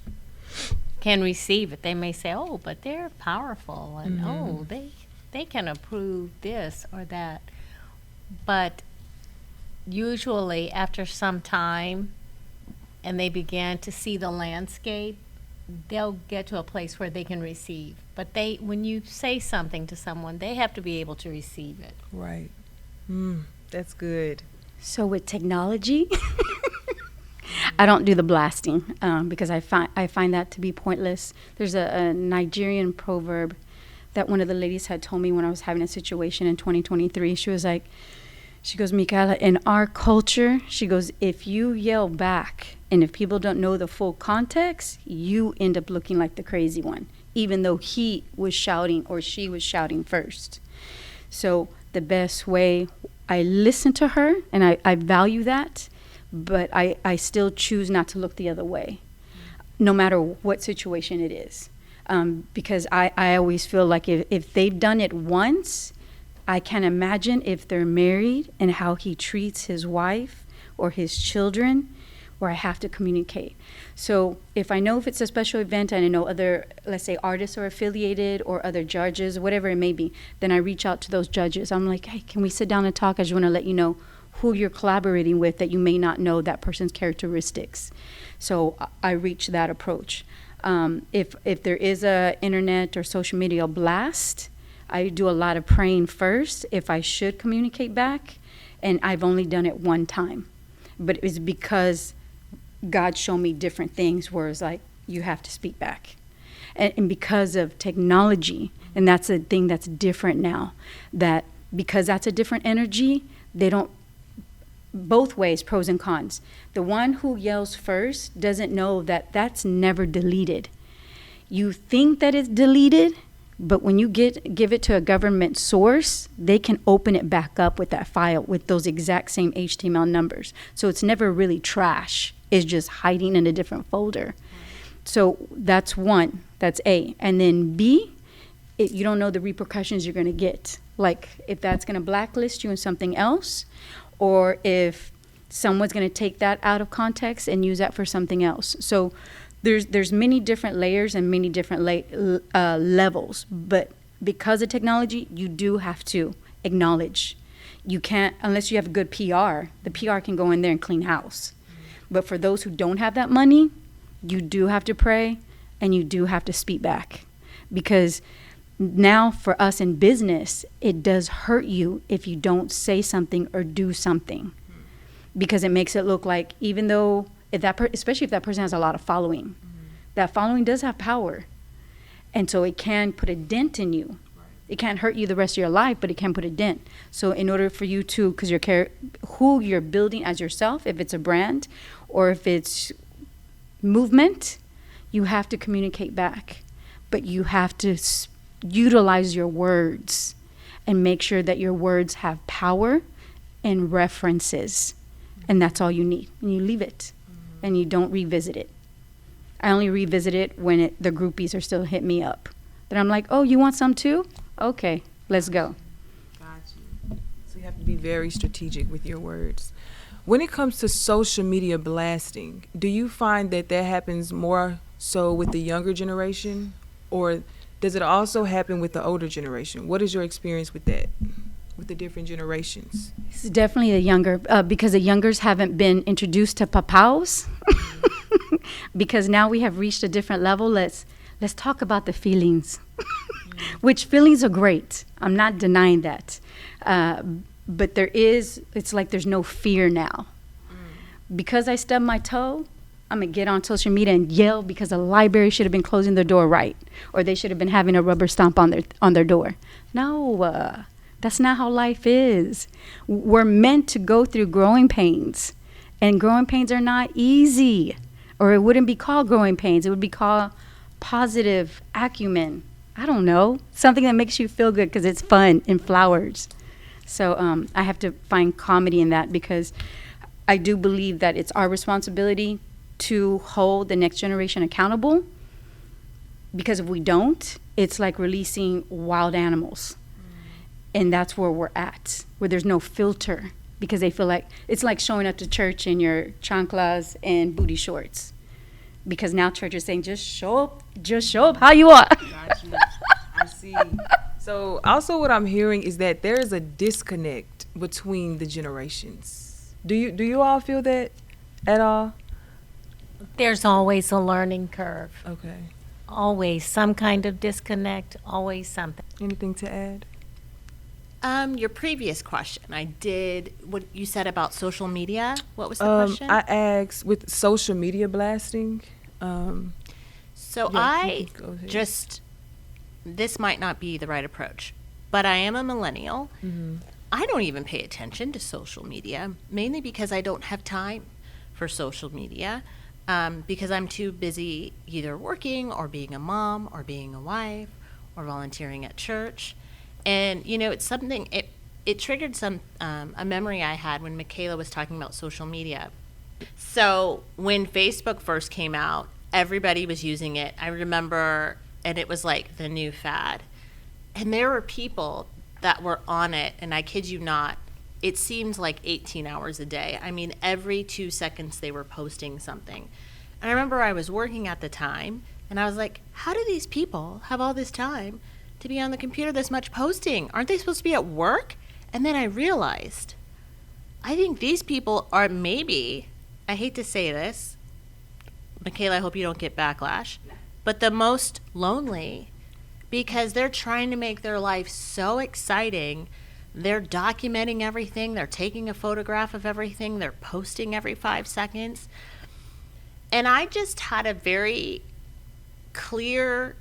Speaker 3: can receive it. They may say, oh, but they're powerful, and oh, they can approve this or that. But usually after some time and they began to see the landscape, they'll get to a place where they can receive. But when you say something to someone, they have to be able to receive it.
Speaker 1: Right. That's good.
Speaker 4: So with technology, I don't do the blasting because I find that to be pointless. There's a Nigerian proverb that one of the ladies had told me when I was having a situation in 2023. She goes, Micaela, in our culture, she goes, if you yell back and if people don't know the full context, you end up looking like the crazy one, even though he was shouting or she was shouting first. So the best way, I listen to her and I value that, but I still choose not to look the other way, no matter what situation it is. Because I always feel like if they've done it once, I can imagine if they're married and how he treats his wife or his children, where I have to communicate. So if I know if it's a special event and I know other, let's say, artists are affiliated or other judges, whatever it may be, then I reach out to those judges. I'm like, hey, can we sit down and talk? I just want to let you know who you're collaborating with that you may not know that person's characteristics. So I reach that approach. If there is a internet or social media blast, I do a lot of praying first if I should communicate back, and I've only done it one time. But it's because God showed me different things where it's like, you have to speak back. And because of technology, and that's a thing that's different now, that because that's a different energy, they don't, both ways, pros and cons. The one who yells first doesn't know that that's never deleted. You think that it's deleted, but when you give it to a government source, they can open it back up with that file with those exact same HTML numbers. So it's never really trash. It's just hiding in a different folder. So that's one. That's A. And then B, you don't know the repercussions you're going to get. Like if that's going to blacklist you in something else, or if someone's going to take that out of context and use that for something else. So there's many different layers and many different levels, but because of technology, you do have to acknowledge. You can't, unless you have good PR, the PR can go in there and clean house. But for those who don't have that money, you do have to pray and you do have to speak back. Because now for us in business, it does hurt you if you don't say something or do something. Because it makes it look like, even though, especially if that person has a lot of following, that following does have power. And so it can put a dent in you. It can't hurt you the rest of your life, but it can put a dent. So in order for you to, because who you're building as yourself, if it's a brand or if it's movement, you have to communicate back. But you have to utilize your words and make sure that your words have power and references. And that's all you need. And you leave it. And you don't revisit it. I only revisit it when the groupies are still hit me up. Then I'm like, oh, you want some too? Okay, let's go.
Speaker 1: Got you. So you have to be very strategic with your words. When it comes to social media blasting, do you find that happens more so with the younger generation, or does it also happen with the older generation? What is your experience with that, with the different generations?
Speaker 4: It's definitely the younger, because the youngers haven't been introduced to papaos. Because now we have reached a different level. Let's talk about the feelings, which feelings are great. I'm not denying that. But it's like there's no fear now. Because I stubbed my toe, I'm going to get on social media and yell because the library should have been closing their door right, or they should have been having a rubber stomp on their door. No, that's not how life is. We're meant to go through growing pains, and growing pains are not easy, or it wouldn't be called growing pains. It would be called positive acumen. I don't know, something that makes you feel good because it's fun and flowers. So I have to find comedy in that because I do believe that it's our responsibility to hold the next generation accountable, because if we don't, it's like releasing wild animals. And that's where we're at, where there's no filter, because they feel like it's like showing up to church in your chanclas and booty shorts. Because now church is saying, just show up how you are.
Speaker 1: Got you. I see. So also what I'm hearing is that there is a disconnect between the generations. Do you all feel that at all?
Speaker 3: There's always a learning curve.
Speaker 1: Okay.
Speaker 3: Always some kind of disconnect, always something.
Speaker 1: Anything to add?
Speaker 2: Your previous question, I did what you said about social media. What was the question?
Speaker 1: I asked with social media blasting.
Speaker 2: So
Speaker 1: yeah,
Speaker 2: I
Speaker 1: go ahead.
Speaker 2: this might not be the right approach, but I am a millennial.
Speaker 1: Mm-hmm.
Speaker 2: I don't even pay attention to social media, mainly because I don't have time for social media, because I'm too busy either working or being a mom or being a wife or volunteering at church. And, it's something, it triggered a memory I had when Micaela was talking about social media. So when Facebook first came out, everybody was using it. I remember, and it was like the new fad. And there were people that were on it, and I kid you not, it seems like 18 hours a day. I mean, every 2 seconds they were posting something. And I remember I was working at the time, and I was like, how do these people have all this time to be on the computer this much posting? Aren't they supposed to be at work? And then I realized, I think these people are maybe, I hate to say this, Micaela, I hope you don't get backlash, but the most lonely, because they're trying to make their life so exciting. They're documenting everything. They're taking a photograph of everything. They're posting every 5 seconds. And I just had a very clear,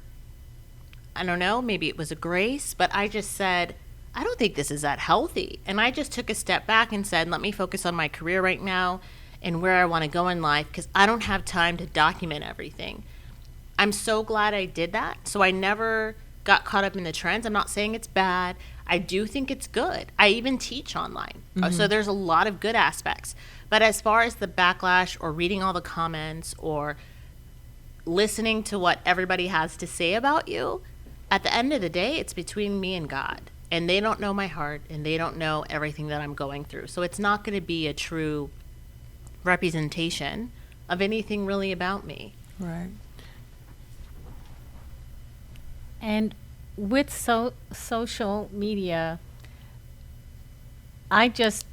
Speaker 2: I don't know, maybe it was a grace, but I just said, I don't think this is that healthy. And I just took a step back and said, let me focus on my career right now and where I want to go in life, because I don't have time to document everything. I'm so glad I did that. So I never got caught up in the trends. I'm not saying it's bad. I do think it's good. I even teach online.
Speaker 1: Mm-hmm.
Speaker 2: So there's a lot of good aspects. But as far as the backlash or reading all the comments or listening to what everybody has to say about you, at the end of the day, it's between me and God. And they don't know my heart, and they don't know everything that I'm going through. So it's not going to be a true representation of anything really about me.
Speaker 1: Right.
Speaker 3: And with social media, I just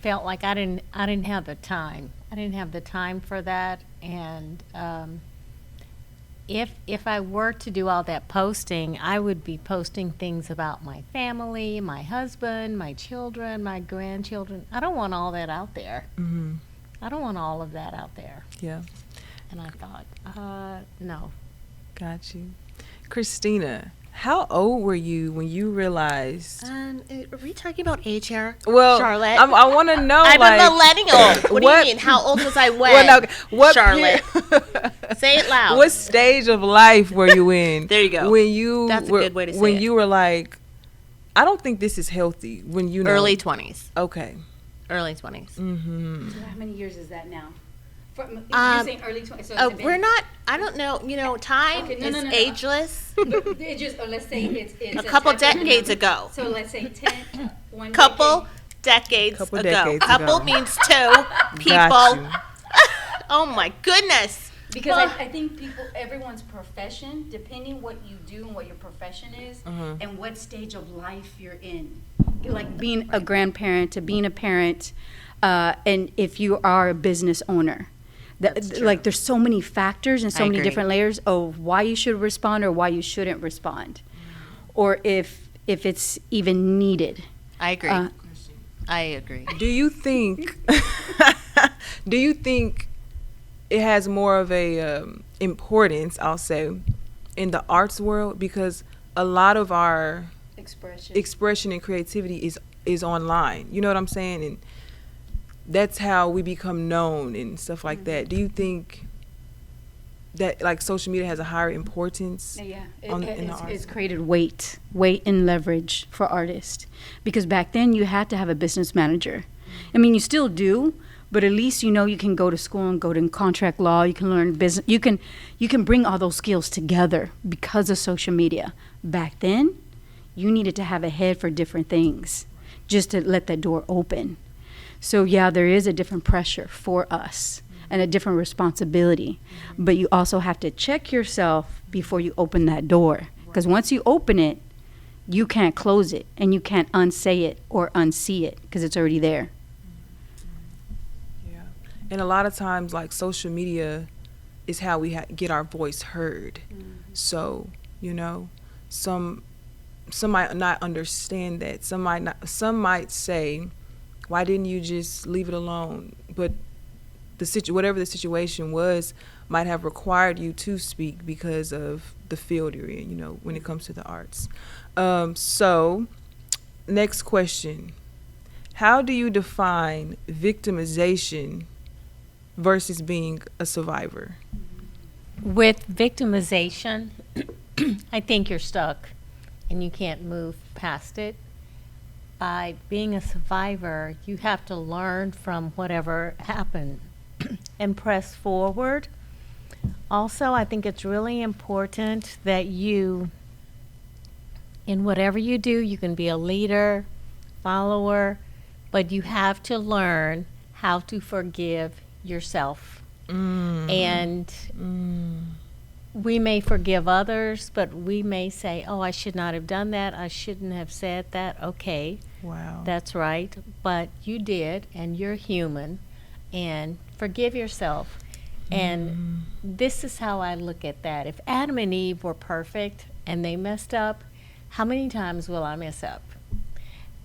Speaker 3: felt like I didn't have the time. I didn't have the time for that. And if I were to do all that posting, I would be posting things about my family, my husband, my children, my grandchildren. I don't want all that out there.
Speaker 1: Mm-hmm.
Speaker 3: I don't want all of that out there.
Speaker 1: Yeah.
Speaker 3: And I thought, no.
Speaker 1: Got you. Christina, how old were you when you realized?
Speaker 2: Are we talking about age here?
Speaker 1: Well,
Speaker 2: Charlotte.
Speaker 1: I want to know.
Speaker 2: I'm
Speaker 1: like,
Speaker 2: a millennial. What do you mean? How old was I when?
Speaker 1: Well, no, what
Speaker 2: Charlotte. Say it loud.
Speaker 1: What stage of life were you in?
Speaker 2: There you go.
Speaker 1: When you
Speaker 2: That's a good way to say
Speaker 1: when
Speaker 2: it.
Speaker 1: you were like, I don't think this is healthy. When you know,
Speaker 2: Early 20s.
Speaker 1: Okay.
Speaker 2: Early 20s.
Speaker 1: Mm-hmm.
Speaker 4: So how many years is that now? You're saying early 20s. So
Speaker 2: We're not, I don't know, time
Speaker 4: Okay, no,
Speaker 2: is
Speaker 4: no, no.
Speaker 2: ageless.
Speaker 4: It just, let's say it's
Speaker 2: A couple
Speaker 4: type of
Speaker 2: decades
Speaker 4: number.
Speaker 2: ago.
Speaker 4: So let's say 10, one
Speaker 2: Couple
Speaker 4: decade.
Speaker 2: decades ago.
Speaker 1: decades
Speaker 2: Couple
Speaker 1: ago.
Speaker 2: means two people.
Speaker 1: Got you.
Speaker 2: Oh my goodness.
Speaker 4: Because I think everyone's profession, depending what you do and what your profession is, and what stage of life you're in. Like being a grandparent to being a parent, and if you are a business owner.
Speaker 2: That's true.
Speaker 4: Like there's so many factors and so
Speaker 2: I
Speaker 4: many
Speaker 2: agree.
Speaker 4: different layers of why you should respond or why you shouldn't respond. Or if it's even needed.
Speaker 2: I agree. I agree.
Speaker 1: Do you think? Do you think it has more of a importance? I'll say, in the arts world, because a lot of our expression and creativity is online. You know what I'm saying? And that's how we become known and stuff like that. Do you think that like social media has a higher importance.
Speaker 4: Yeah,
Speaker 1: in the arts.
Speaker 4: it's created weight and leverage for artists, because back then you had to have a business manager. I mean, you still do, but at least you know you can go to school and go to contract law. You can learn business. You can bring all those skills together because of social media. Back then, you needed to have a head for different things just to let that door open. So yeah, there is a different pressure for us and a different responsibility. But you also have to check yourself before you open that door. Because once you open it, you can't close it, and you can't unsay it or unsee it because it's already there.
Speaker 1: Yeah. And a lot of times, like, social media is how we get our voice heard. So, you know, some might not understand that. Some might say, why didn't you just leave it alone? But whatever the situation was might have required you to speak because of the field you're in, you know, when it comes to the arts. So, next question. How do you define victimization versus being a survivor?
Speaker 3: With victimization, I think you're stuck and you can't move past it. By being a survivor, you have to learn from whatever happened and press forward. Also, I think it's really important that you, in whatever you do, you can be a leader, follower, but you have to learn how to forgive yourself. And we may forgive others, but we may say, oh, I should not have done that. I shouldn't have said that. Okay.
Speaker 1: Wow.
Speaker 3: That's right. But you did, and you're human. And forgive yourself. And this is how I look at that. If Adam and Eve were perfect and they messed up, how many times will I mess up?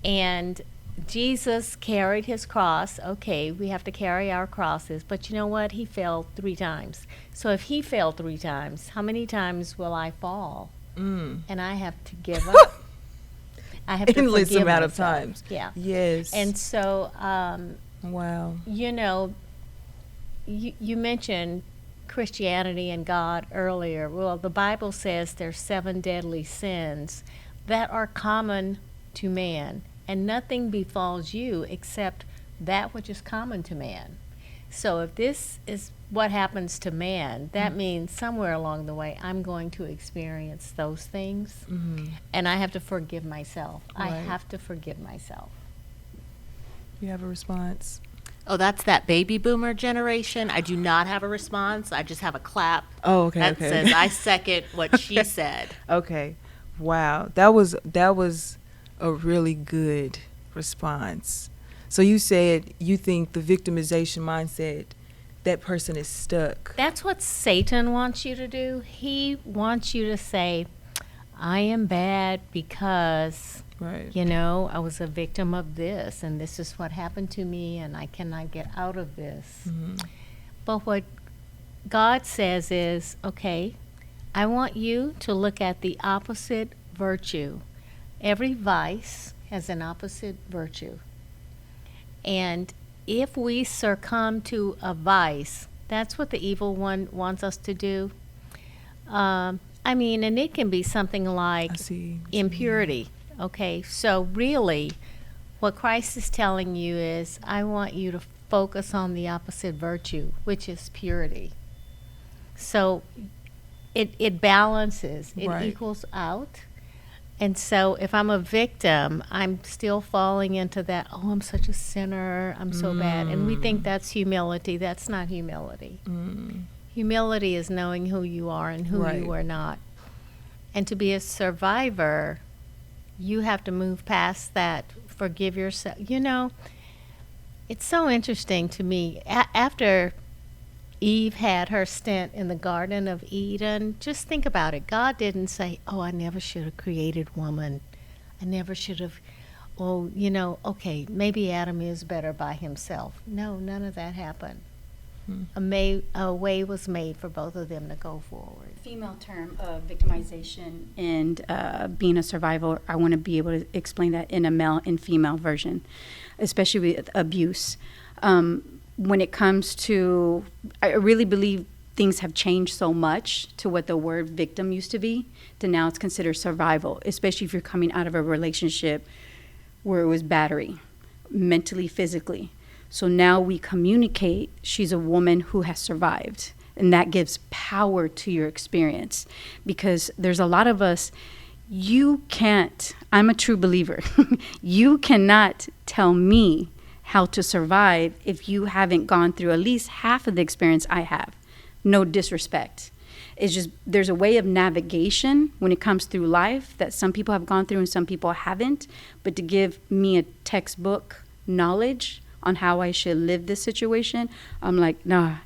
Speaker 3: And Jesus carried his cross. Okay, we have to carry our crosses. But you know what? He fell 3 times. So if he fell 3 times, how many times will I fall? And I have to give up. I have to
Speaker 1: endless
Speaker 3: forgive
Speaker 1: amount
Speaker 3: myself.
Speaker 1: of times.
Speaker 3: Yeah.
Speaker 1: Yes.
Speaker 3: And so,
Speaker 1: wow.
Speaker 3: you know, you mentioned Christianity and God earlier. Well, the Bible says there's 7 deadly sins that are common to man, and nothing befalls you except that which is common to man. So if this is what happens to man, that means somewhere along the way I'm going to experience those things, and I have to forgive myself. I
Speaker 1: Right.
Speaker 3: have to forgive myself.
Speaker 1: You have a response?
Speaker 2: Oh, that's that baby boomer generation. I do not have a response. I just have a clap.
Speaker 1: Oh, okay.
Speaker 2: That
Speaker 1: Okay.
Speaker 2: says I second what she said.
Speaker 1: Okay. Wow. That was a really good response. So you said you think the victimization mindset, that person is stuck.
Speaker 3: That's what Satan wants you to do. He wants you to say, I am bad because,
Speaker 1: Right.
Speaker 3: you know, I was a victim of this, and this is what happened to me, and I cannot get out of this. But what God says is, okay, I want you to look at the opposite virtue. Every vice has an opposite virtue. And if we succumb to a vice, that's what the evil one wants us to do. I mean, and it can be something like
Speaker 1: I see.
Speaker 3: impurity. Okay, so really, what Christ is telling you is, I want you to focus on the opposite virtue, which is purity. So it balances, it
Speaker 1: Right.
Speaker 3: equals out. And so if I'm a victim, I'm still falling into that, oh, I'm such a sinner, I'm so bad. And we think that's humility. That's not humility. Humility is knowing who you are and who
Speaker 1: Right.
Speaker 3: you are not. And to be a survivor, you have to move past that, forgive yourself. You know, it's so interesting to me. After Eve had her stint in the Garden of Eden, just think about it. God didn't say, oh, I never should have created woman. I never should have, oh, you know, okay, maybe Adam is better by himself. No, none of that happened. A way was made for both of them to go forward.
Speaker 4: Female term of victimization and being a survivor, I want to be able to explain that in a male and female version, especially with abuse. When it comes to, I really believe things have changed so much to what the word victim used to be, to now it's considered survival, especially if you're coming out of a relationship where it was battery, mentally, physically. So now we communicate, she's a woman who has survived. And that gives power to your experience. Because there's a lot of us, you can't, I'm a true believer, you cannot tell me how to survive if you haven't gone through at least half of the experience I have. No disrespect. It's just there's a way of navigation when it comes through life that some people have gone through and some people haven't. But to give me a textbook knowledge on how I should live this situation, I'm like, nah.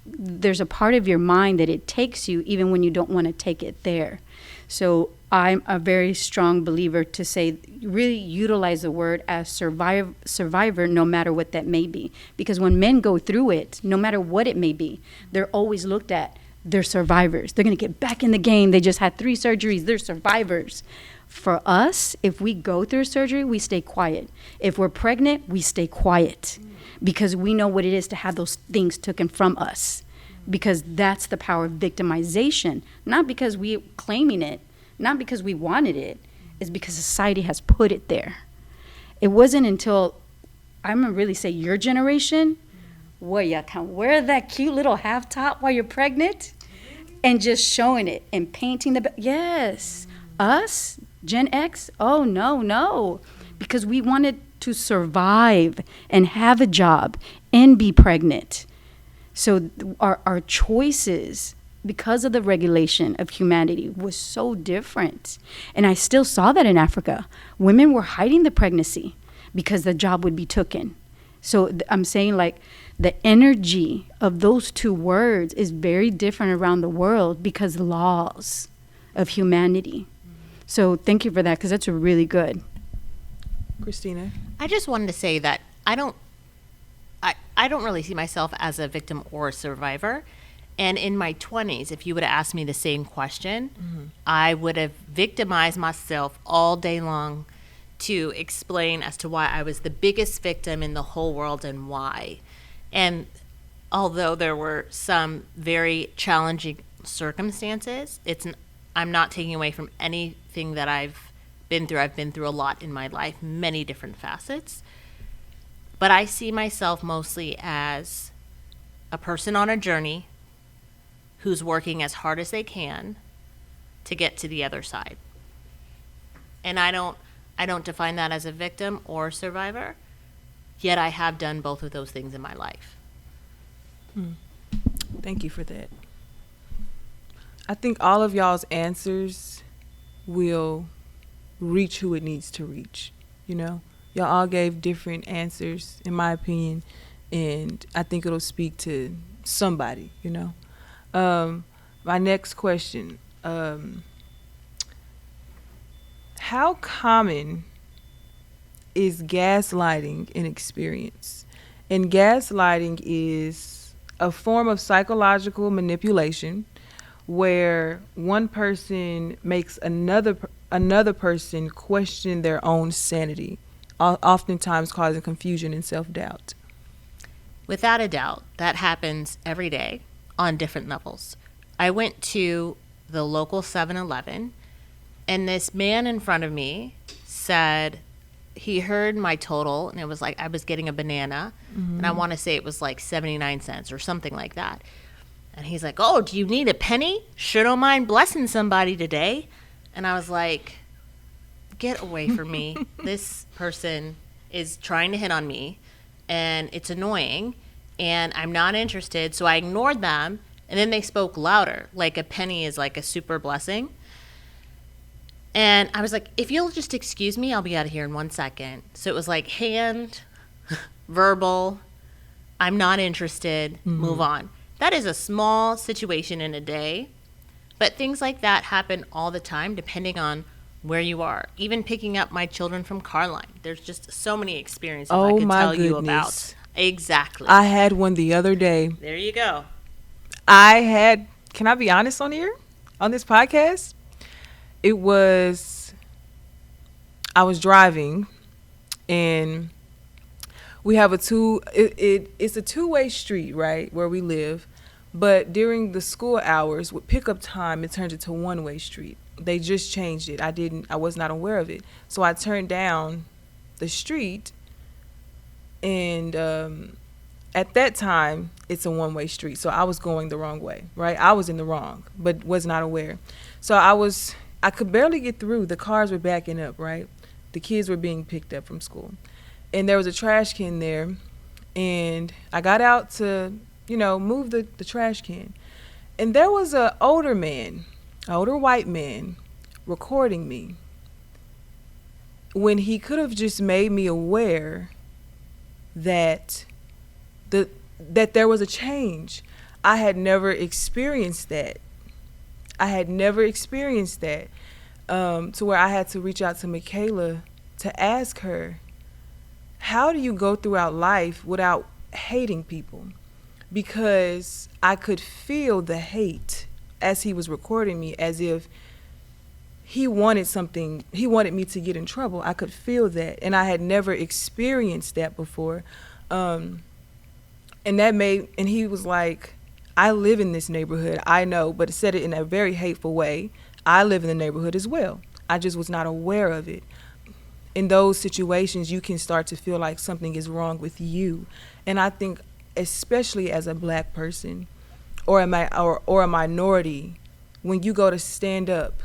Speaker 4: There's a part of your mind that it takes you even when you don't want to take it there. So I'm a very strong believer to say really utilize the word as survivor no matter what that may be. Because when men go through it, no matter what it may be, they're always looked at, they're survivors. They're going to get back in the game. They just had 3 surgeries. They're survivors. For us, if we go through surgery, we stay quiet. If we're pregnant, we stay quiet. Because we know what it is to have those things taken from us. Because that's the power of victimization. Not because we're claiming it, not because we wanted it, it's because society has put it there. It wasn't until, I'm gonna really say your generation, where you can wear that cute little half top while you're pregnant and just showing it and painting yes. Us, Gen X, oh no. Because we wanted to survive and have a job and be pregnant. So our choices, because of the regulation of humanity, was so different. And I still saw that in Africa. Women were hiding the pregnancy because the job would be taken. So I'm saying like the energy of those 2 words is very different around the world because laws of humanity. So thank you for that, because that's really good.
Speaker 1: Christina?
Speaker 2: I just wanted to say that I don't really see myself as a victim or a survivor. And in my 20s, if you would have asked me the same question, I would have victimized myself all day long to explain as to why I was the biggest victim in the whole world and why. And although there were some very challenging circumstances, I'm not taking away from anything that I've been through. I've been through a lot in my life, many different facets. But I see myself mostly as a person on a journey who's working as hard as they can to get to the other side. And I don't define that as a victim or survivor, yet I have done both of those things in my life.
Speaker 1: Thank you for that. I think all of y'all's answers will reach who it needs to reach, you know? Y'all all gave different answers, in my opinion, and I think it'll speak to somebody, you know? My next question, how common is gaslighting an experience? And gaslighting is a form of psychological manipulation where one person makes another person question their own sanity, oftentimes causing confusion and self-doubt.
Speaker 2: Without a doubt, that happens every day on different levels. I went to the local 7-Eleven, and this man in front of me said he heard my total, and it was like I was getting a banana, and I want to say it was like 79 cents or something like that. And he's like, "Oh, do you need a penny? Sure don't mind blessing somebody today." And I was like, get away from me. This person is trying to hit on me, and it's annoying, and I'm not interested. So I ignored them, and then they spoke louder, like a penny is like a super blessing. And I was like, if you'll just excuse me, I'll be out of here in 1 second. So it was like hand, verbal, I'm not interested, move on. That is a small situation in a day, but things like that happen all the time depending on where you are. Even picking up my children from car line. There's just so many experiences I could tell you about. Exactly.
Speaker 1: I had one the other day.
Speaker 2: There you go.
Speaker 1: Can I be honest on here? On this podcast? I was driving, and we have it's a 2-way street, right, where we live, But during the school hours with pickup time, it turned into one-way street. They just changed it. I was not aware of it. So I turned down the street, and at that time it's a one-way street. So I was going the wrong way, right? I was in the wrong, but was not aware. So I could barely get through. The cars were backing up, right? The kids were being picked up from school. And there was a trash can there, and I got out to, move the trash can. And there was an older white man, recording me when he could have just made me aware that there was a change. I had never experienced that. To where I had to reach out to Micaela to ask her, how do you go throughout life without hating people? Because I could feel the hate as he was recording me, as if he wanted me to get in trouble. I could feel that, and I had never experienced that before. And he was like, I live in this neighborhood, I know, but it said it in a very hateful way. I live in the neighborhood as well. I just was not aware of it. In those situations, you can start to feel like something is wrong with you. And I think, especially as a black person or a minority, when you go to stand up,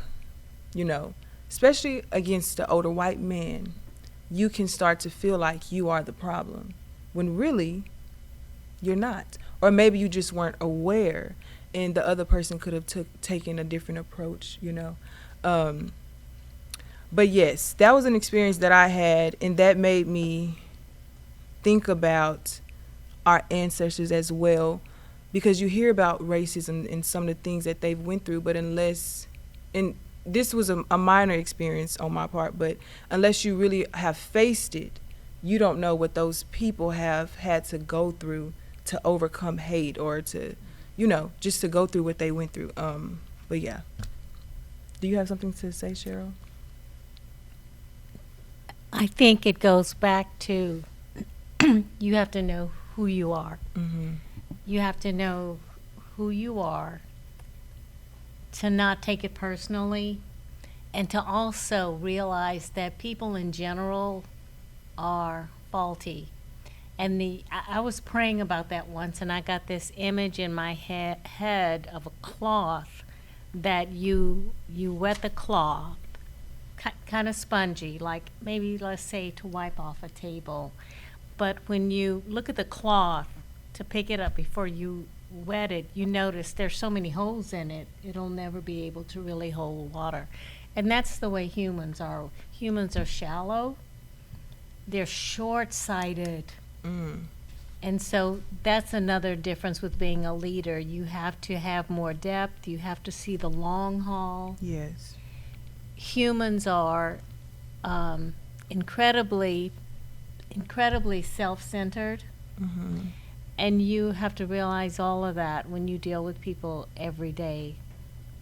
Speaker 1: especially against the older white man, you can start to feel like you are the problem, when really you're not. Or maybe you just weren't aware, and the other person could have taken a different approach, But yes, that was an experience that I had, and that made me think about our ancestors as well, because you hear about racism and some of the things that they've went through, but and this was a minor experience on my part, but unless you really have faced it, you don't know what those people have had to go through to overcome hate, or to, just to go through what they went through. But yeah. Do you have something to say, Cheryl?
Speaker 3: I think it goes back to you have to know who you are.
Speaker 1: Mm-hmm.
Speaker 3: You have to know who you are, to not take it personally, and to also realize that people in general are faulty. And I was praying about that once, and I got this image in my head of a cloth that you wet the cloth, kind of spongy, like maybe, let's say, to wipe off a table. But when you look at the cloth to pick it up before you wet it, you notice there's so many holes in it, it'll never be able to really hold water. And that's the way humans are. Humans are shallow. They're short-sighted.
Speaker 1: Mm.
Speaker 3: And so that's another difference with being a leader. You have to have more depth. You have to see the long haul.
Speaker 1: Yes.
Speaker 3: Humans are incredibly self-centered.
Speaker 1: Mm-hmm.
Speaker 3: And you have to realize all of that when you deal with people every day.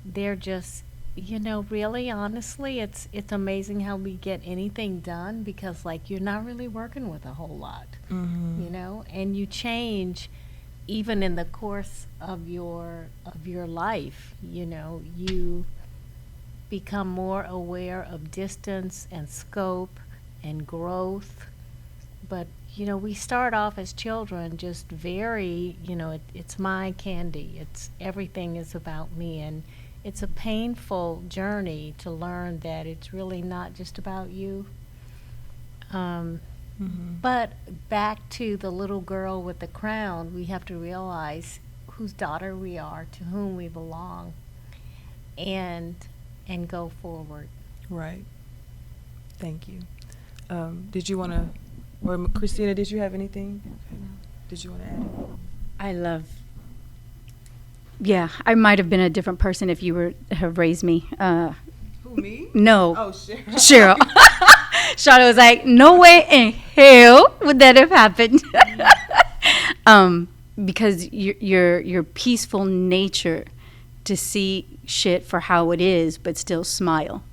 Speaker 3: They're just, really, honestly, it's amazing how we get anything done, because, you're not really working with a whole lot,
Speaker 1: Mm-hmm.
Speaker 3: and you change even in the course of your life. You become more aware of distance and scope and growth. But, we start off as children just very, it's my candy. Everything is about me. And it's a painful journey to learn that it's really not just about you.
Speaker 1: Mm-hmm.
Speaker 3: But back to the little girl with the crown, we have to realize whose daughter we are, to whom we belong, and go forward.
Speaker 1: Right. Thank you. Did you want to, or Christina, did you have anything? Did you want to add?
Speaker 4: I might have been a different person if you were have raised me.
Speaker 1: Who, me?
Speaker 4: No.
Speaker 1: Oh, Cheryl.
Speaker 4: Cheryl. Charlotte was like, no way in hell would that have happened. Because your peaceful nature to see shit for how it is, but still smile.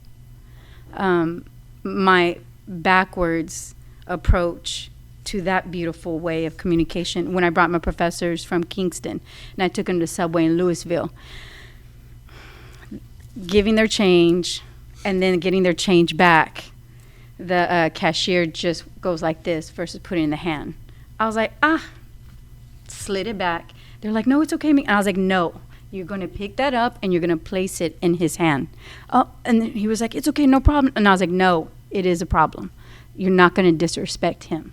Speaker 4: My backwards approach to that beautiful way of communication. When I brought my professors from Kingston and I took them to Subway in Louisville, giving their change and then getting their change back, the cashier just goes like this versus putting it in the hand. I was like, slid it back. They're like, no, it's okay. And I was like, no, you're going to pick that up and you're going to place it in his hand. Oh, and then he was like, it's okay, no problem. And I was like, no, it is a problem. You're not going to disrespect him.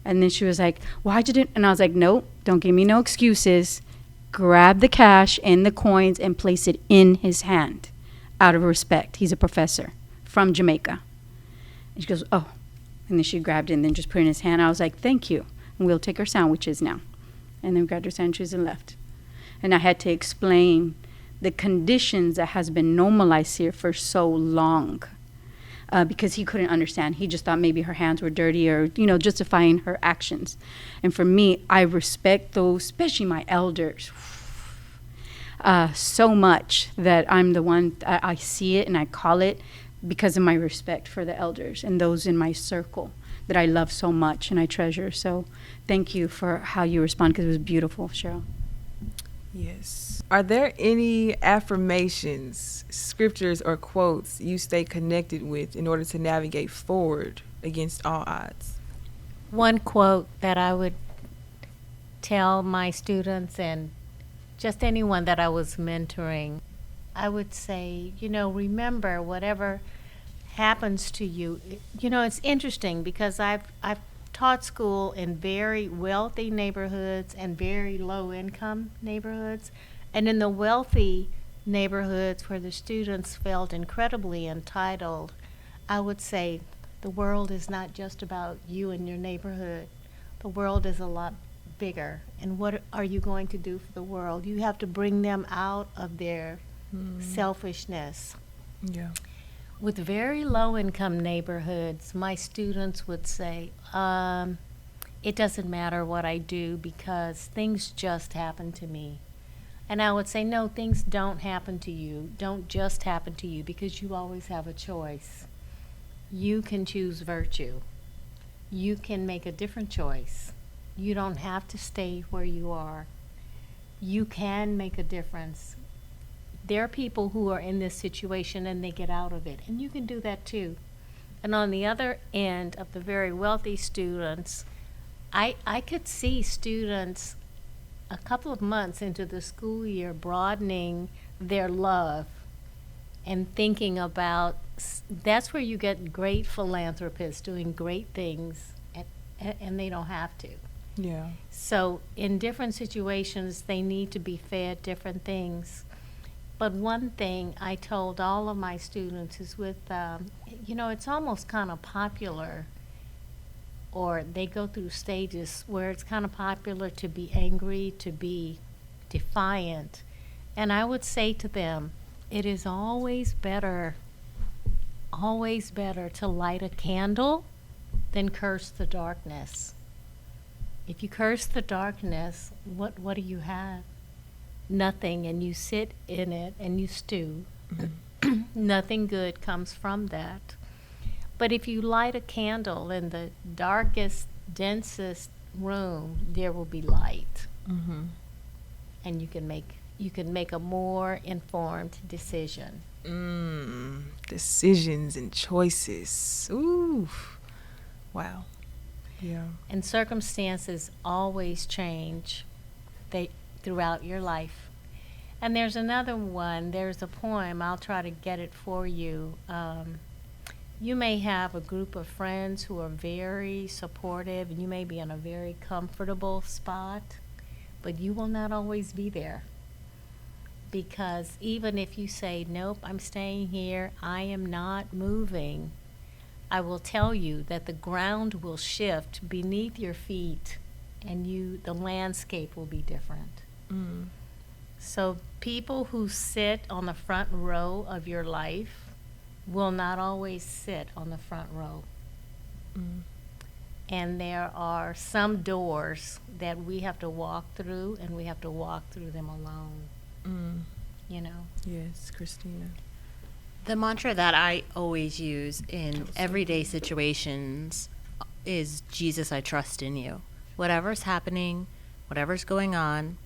Speaker 4: And then she was like, why'd you do it? And I was like, no, don't give me no excuses. Grab the cash and the coins and place it in his hand out of respect. He's a professor from Jamaica. And she goes, oh. And then she grabbed it and then just put it in his hand. I was like, thank you. And we'll take our sandwiches now. And then we grabbed our sandwiches and left. And I had to explain the conditions that has been normalized here for so long. Because he couldn't understand. He just thought maybe her hands were dirty or, justifying her actions. And for me, I respect those, especially my elders, so much that I'm the one, I see it and I call it because of my respect for the elders and those in my circle that I love so much and I treasure. So thank you for how you respond, because it was beautiful, Cheryl.
Speaker 1: Yes. Are there any affirmations, scriptures, or quotes you stay connected with in order to navigate forward against all odds?
Speaker 3: One quote that I would tell my students and just anyone that I was mentoring, I would say, remember whatever happens to you. It's interesting because I've taught school in very wealthy neighborhoods and very low income neighborhoods. And in the wealthy neighborhoods where the students felt incredibly entitled, I would say the world is not just about you and your neighborhood. The world is a lot bigger. And what are you going to do for the world? You have to bring them out of their selfishness.
Speaker 1: Yeah.
Speaker 3: With very low-income neighborhoods, my students would say, it doesn't matter what I do because things just happen to me. And I would say, no, things don't happen to you. Don't just happen to you, because you always have a choice. You can choose virtue. You can make a different choice. You don't have to stay where you are. You can make a difference. There are people who are in this situation and they get out of it, and you can do that too. And on the other end of the very wealthy students, I could see students a couple of months into the school year broadening their love and thinking about, that's where you get great philanthropists doing great things, and they don't have to.
Speaker 1: Yeah.
Speaker 3: So in different situations, they need to be fed different things. But one thing I told all of my students is with, it's almost kind of popular, or they go through stages where it's kind of popular to be angry, to be defiant. And I would say to them, it is always better to light a candle than curse the darkness. If you curse the darkness, what do you have? Nothing, and you sit in it and you stew. Nothing good comes from that. But if you light a candle in the darkest, densest room, there will be light.
Speaker 1: Mm-hmm.
Speaker 3: And you can make a more informed decision.
Speaker 1: Decisions and choices. Ooh. Wow. Yeah.
Speaker 3: And circumstances always change throughout your life. And there's another one. There's a poem. I'll try to get it for you. You may have a group of friends who are very supportive, and you may be in a very comfortable spot, but you will not always be there. Because even if you say, nope, I'm staying here, I am not moving, I will tell you that the ground will shift beneath your feet, and the landscape will be different. So people who sit on the front row of your life will not always sit on the front row. And there are some doors that we have to walk through, and we have to walk through them alone.
Speaker 1: Yes, Christina.
Speaker 2: The mantra that I always use in everyday situations is Jesus, I trust in you. Whatever's happening, whatever's going on,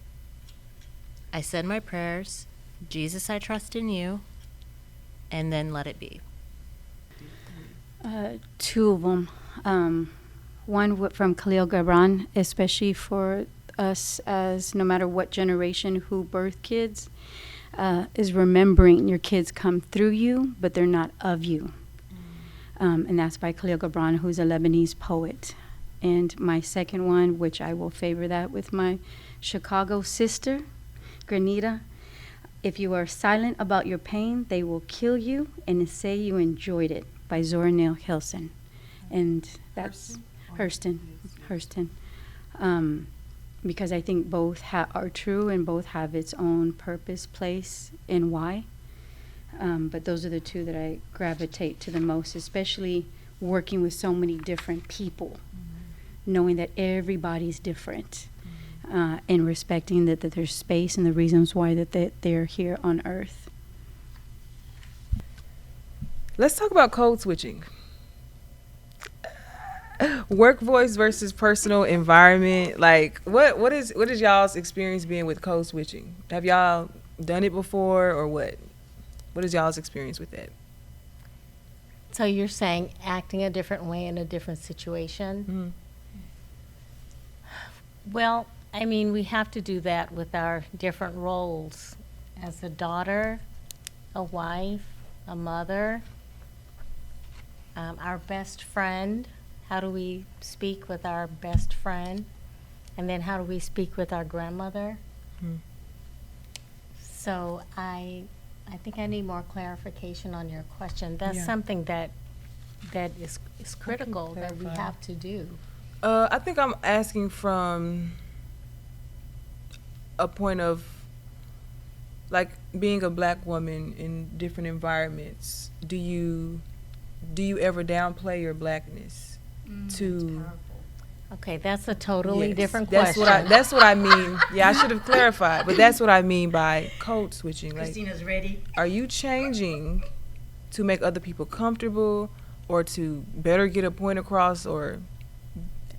Speaker 2: I said my prayers, Jesus, I trust in you, and then let it be.
Speaker 4: Two of them. One from Khalil Gibran, especially for us as no matter what generation who birth kids, is remembering your kids come through you, but they're not of you. And that's by Khalil Gibran, who's a Lebanese poet. And my second one, which I will favor that with my Chicago sister, Granita. If you are silent about your pain, they will kill you and say you enjoyed it, by Zora Neale Hurston. And that's Hurston. Because I think both are true and both have its own purpose, place, and why. But those are the two that I gravitate to the most, especially working with so many different people, knowing that everybody's different, and respecting that there's space and the reasons why that they're here on Earth.
Speaker 1: Let's talk about code switching. Work voice versus personal environment. Like, what is y'all's experience being with code switching? Have y'all done it before, or what? What is y'all's experience with that?
Speaker 3: So you're saying acting a different way in a different situation? Well, I mean, we have to do that with our different roles as a daughter, a wife, a mother, our best friend. How do we speak with our best friend? And then how do we speak with our grandmother? So I think I need more clarification on your question. That's something that is critical that we have to do.
Speaker 1: I think I'm asking from a point of, like, being a black woman in different environments. Do you ever downplay your blackness?
Speaker 3: Okay, that's a totally
Speaker 1: Yes,
Speaker 3: different
Speaker 1: that's
Speaker 3: question.
Speaker 1: That's what I mean. Yeah, I should have clarified, but that's what I mean by code switching. Like,
Speaker 5: Christina's ready.
Speaker 1: are you changing to make other people comfortable, or to better get a point across, or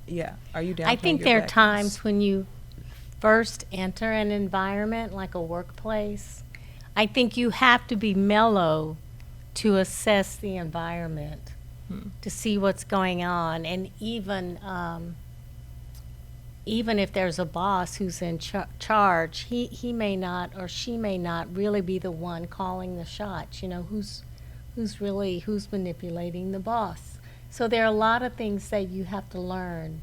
Speaker 1: are you downplaying
Speaker 3: I think
Speaker 1: your
Speaker 3: there are
Speaker 1: blackness?
Speaker 3: times when you first enter an environment like a workplace, I think you have to be mellow to assess the environment, to see what's going on. And even if there's a boss who's in charge, he may not or she may not really be the one calling the shots. You know, who's manipulating the boss. So there are a lot of things that you have to learn.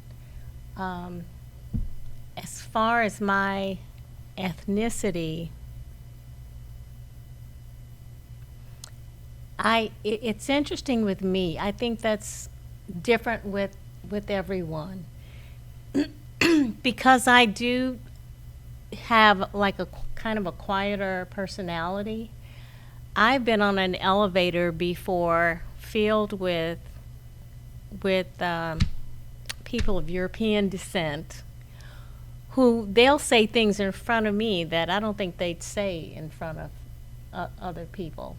Speaker 3: As far as my ethnicity, it's interesting with me. I think that's different with everyone. Because I do have like a kind of a quieter personality. I've been on an elevator before filled with people of European descent who they'll say things in front of me that I don't think they'd say in front of other people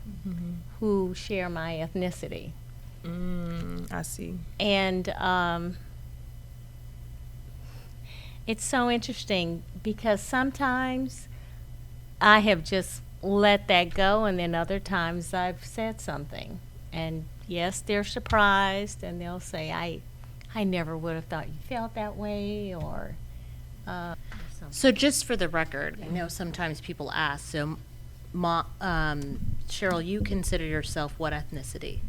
Speaker 3: who share my ethnicity.
Speaker 1: I see.
Speaker 3: And it's so interesting because sometimes I have just let that go, and then other times I've said something. And yes, they're surprised, and they'll say, I never would have thought you felt that way, or
Speaker 2: So just for the record, I know sometimes people ask, so Cheryl, you consider yourself what ethnicity?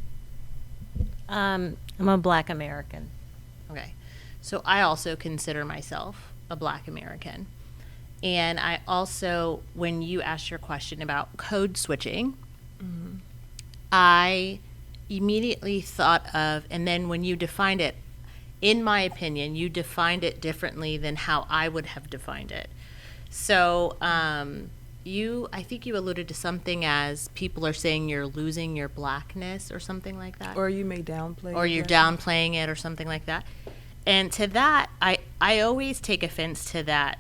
Speaker 3: I'm a Black American.
Speaker 2: Okay. So I also consider myself a Black American. And I also, when you asked your question about code switching, I immediately thought of, and then when you defined it, in my opinion, you defined it differently than how I would have defined it. So I think you alluded to something as people are saying you're losing your blackness or something like that.
Speaker 1: Or you may downplay.
Speaker 2: Or you're downplaying it or something like that. And to that, I always take offense to that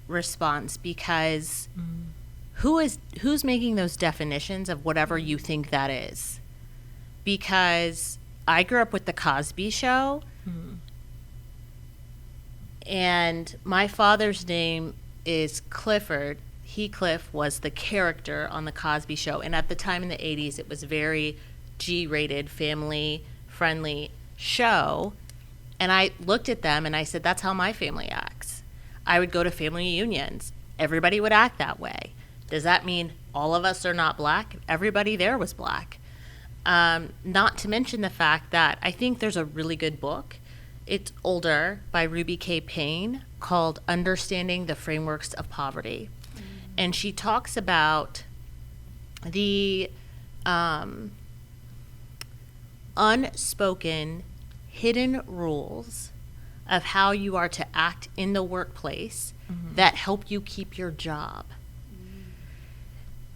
Speaker 2: response because who's making those definitions of whatever you think that is? Because I grew up with the Cosby Show, And my father's name is Clifford. Heathcliff was the character on the Cosby Show. And at the time in the 80s, it was very G-rated, family-friendly show. And I looked at them and I said, that's how my family acts. I would go to family reunions. Everybody would act that way. Does that mean all of us are not black? Everybody there was black. Not to mention the fact that I think there's a really good book. It's older, by Ruby K. Payne, called Understanding the Frameworks of Poverty. Mm-hmm. And she talks about the unspoken, hidden rules of how you are to act in the workplace that help you keep your job,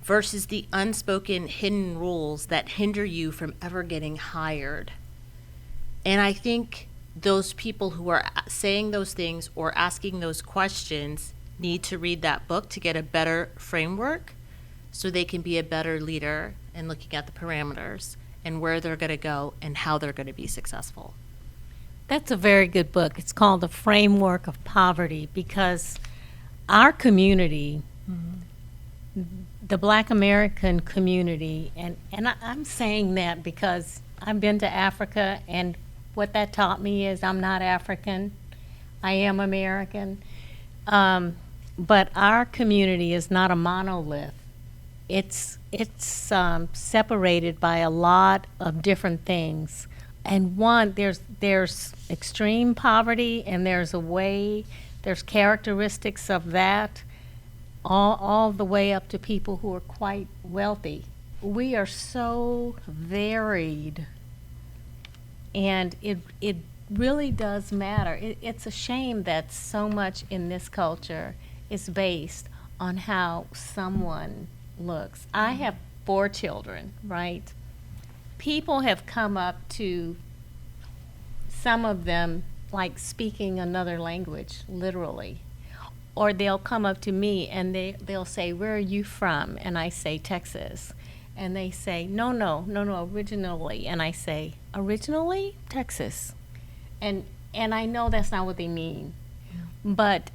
Speaker 2: versus the unspoken, hidden rules that hinder you from ever getting hired. And I think those people who are saying those things or asking those questions need to read that book to get a better framework so they can be a better leader and looking at the parameters and where they're going to go and how they're going to be successful.
Speaker 3: That's a very good book. It's called The Framework of Poverty, because our community, the Black American community, and I'm saying that because I've been to Africa, and what that taught me is I'm not African. I am American. But our community is not a monolith. It's separated by a lot of different things. And one, there's extreme poverty, and there's characteristics of that, all the way up to people who are quite wealthy. We are so varied, and it really does matter. It's a shame that so much in this culture is based on how someone looks. I have 4 children, right? People have come up to some of them like speaking another language, literally. Or they'll come up to me and they'll say, where are you from? And I say, Texas. And they say, no, originally. And I say, originally? Texas. And I know that's not what they mean. Yeah. But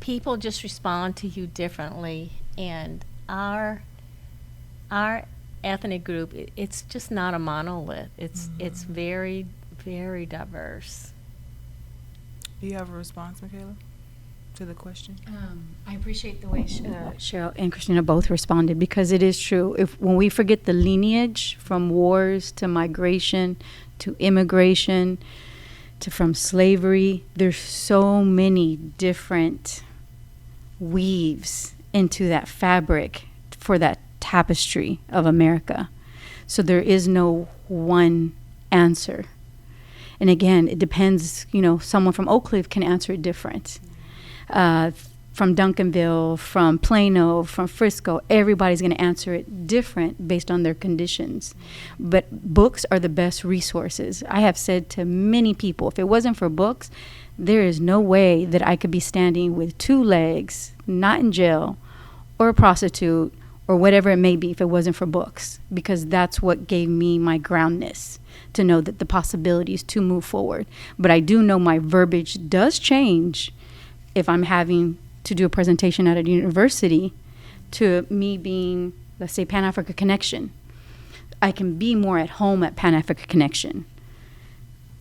Speaker 3: people just respond to you differently. And our ethnic group, it's just not a monolith. It's very, very diverse.
Speaker 1: Do you have a response, Micaela, to the question?
Speaker 4: I appreciate the way Cheryl and Christina both responded, because it is true. When we forget the lineage from wars to migration to immigration to from slavery, there's so many different weaves into that fabric for that tapestry of America. So there is no one answer. And again, it depends, someone from Oak Cliff can answer it different. From Duncanville, from Plano, from Frisco, everybody's going to answer it different based on their conditions. But books are the best resources. I have said to many people, if it wasn't for books, there is no way that I could be standing with 2 legs, not in jail, or a prostitute, or whatever it may be, if it wasn't for books, because that's what gave me my groundness to know that the possibilities to move forward. But I do know my verbiage does change if I'm having to do a presentation at a university to me being, let's say, Pan-Africa Connection. I can be more at home at Pan-Africa Connection.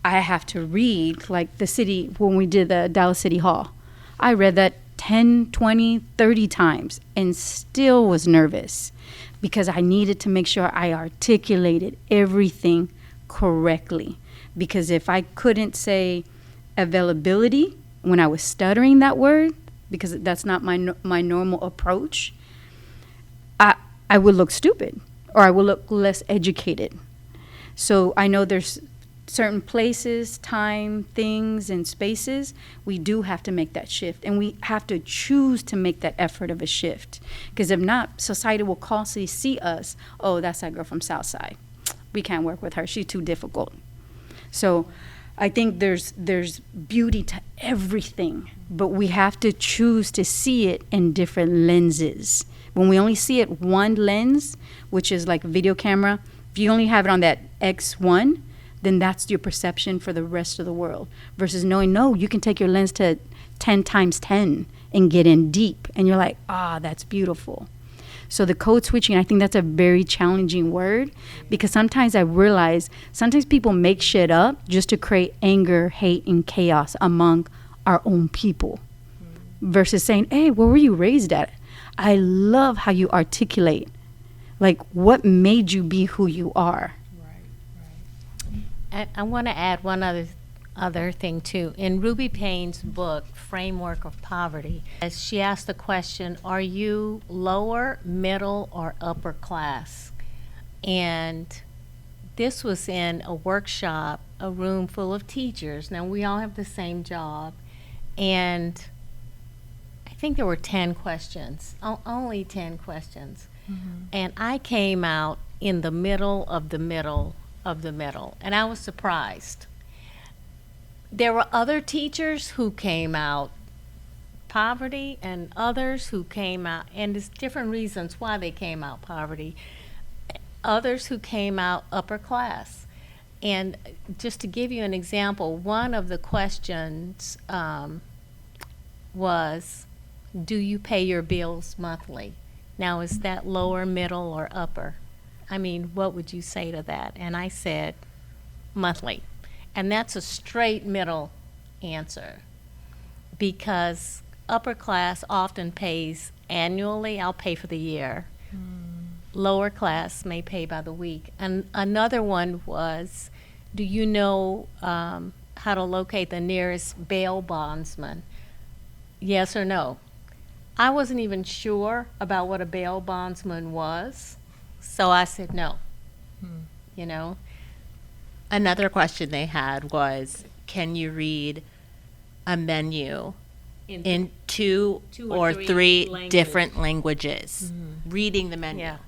Speaker 4: I have to read, like the city, when we did the Dallas City Hall, I read that 10, 20, 30 times and still was nervous because I needed to make sure I articulated everything correctly. Because if I couldn't say availability when I was stuttering that word, because that's not my normal approach, I would look stupid or I would look less educated. So I know there's certain places, time, things, and spaces, we do have to make that shift. And we have to choose to make that effort of a shift. Because if not, society will constantly see us, oh, that's that girl from Southside. We can't work with her. She's too difficult. So I think there's beauty to everything, but we have to choose to see it in different lenses. When we only see it one lens, which is like a video camera, if you only have it on that X1, then that's your perception for the rest of the world. Versus knowing, no, you can take your lens to 10 times 10 and get in deep. And you're like, that's beautiful. So the code switching, I think that's a very challenging word, because sometimes I realize sometimes people make shit up just to create anger, hate, and chaos among our own people. Versus saying, hey, where were you raised at? I love how you articulate, like, what made you be who you are.
Speaker 3: I want to add one other thing too. In Ruby Payne's book, Framework of Poverty, as she asked the question, are you lower, middle, or upper class? And this was in a workshop, a room full of teachers. Now, we all have the same job. And I think there were 10 questions, only 10 questions. Mm-hmm. And I came out in the middle of the middle of the middle, and I was surprised. There were other teachers who came out poverty and others who came out, and there's different reasons why they came out poverty, others who came out upper class. And just to give you an example, one of the questions was, do you pay your bills monthly? Now, is that lower, middle, or upper? I mean, what would you say to that? And I said, monthly. And that's a straight middle answer, because upper class often pays annually. I'll pay for the year. Lower class may pay by the week. And another one was, do you know how to locate the nearest bail bondsman? Yes or no? I wasn't even sure about what a bail bondsman was, so I said no. You know?
Speaker 2: Another question they had was, can you read a menu in two or three different languages? Reading the menu.
Speaker 3: Yeah.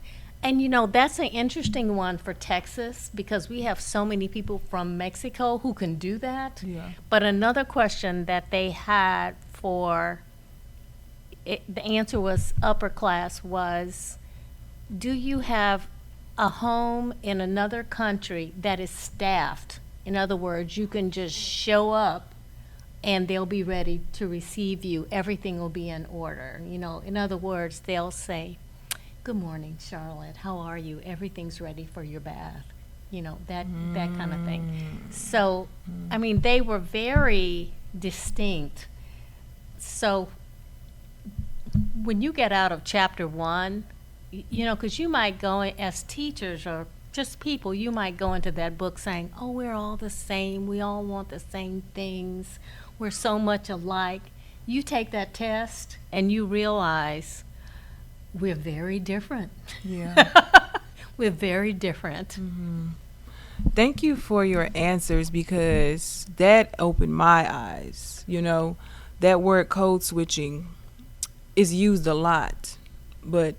Speaker 3: And you know, that's an interesting one for Texas, because we have so many people from Mexico who can do that.
Speaker 1: Yeah.
Speaker 3: But another question that they had for the answer was upper class was, do you have a home in another country that is staffed? In other words, you can just show up and they'll be ready to receive you. Everything will be in order. You know, in other words, they'll say, good morning, Charlotte. How are you? Everything's ready for your bath. You know, that kind of thing. So, I mean, they were very distinct. So when you get out of chapter 1, you know, because you might go as teachers or just people, you might go into that book saying, oh, we're all the same. We all want the same things. We're so much alike. You take that test and you realize we're very different.
Speaker 1: Yeah.
Speaker 3: We're very different.
Speaker 1: Thank you for your answers, because that opened my eyes. You know, that word code switching is used a lot, but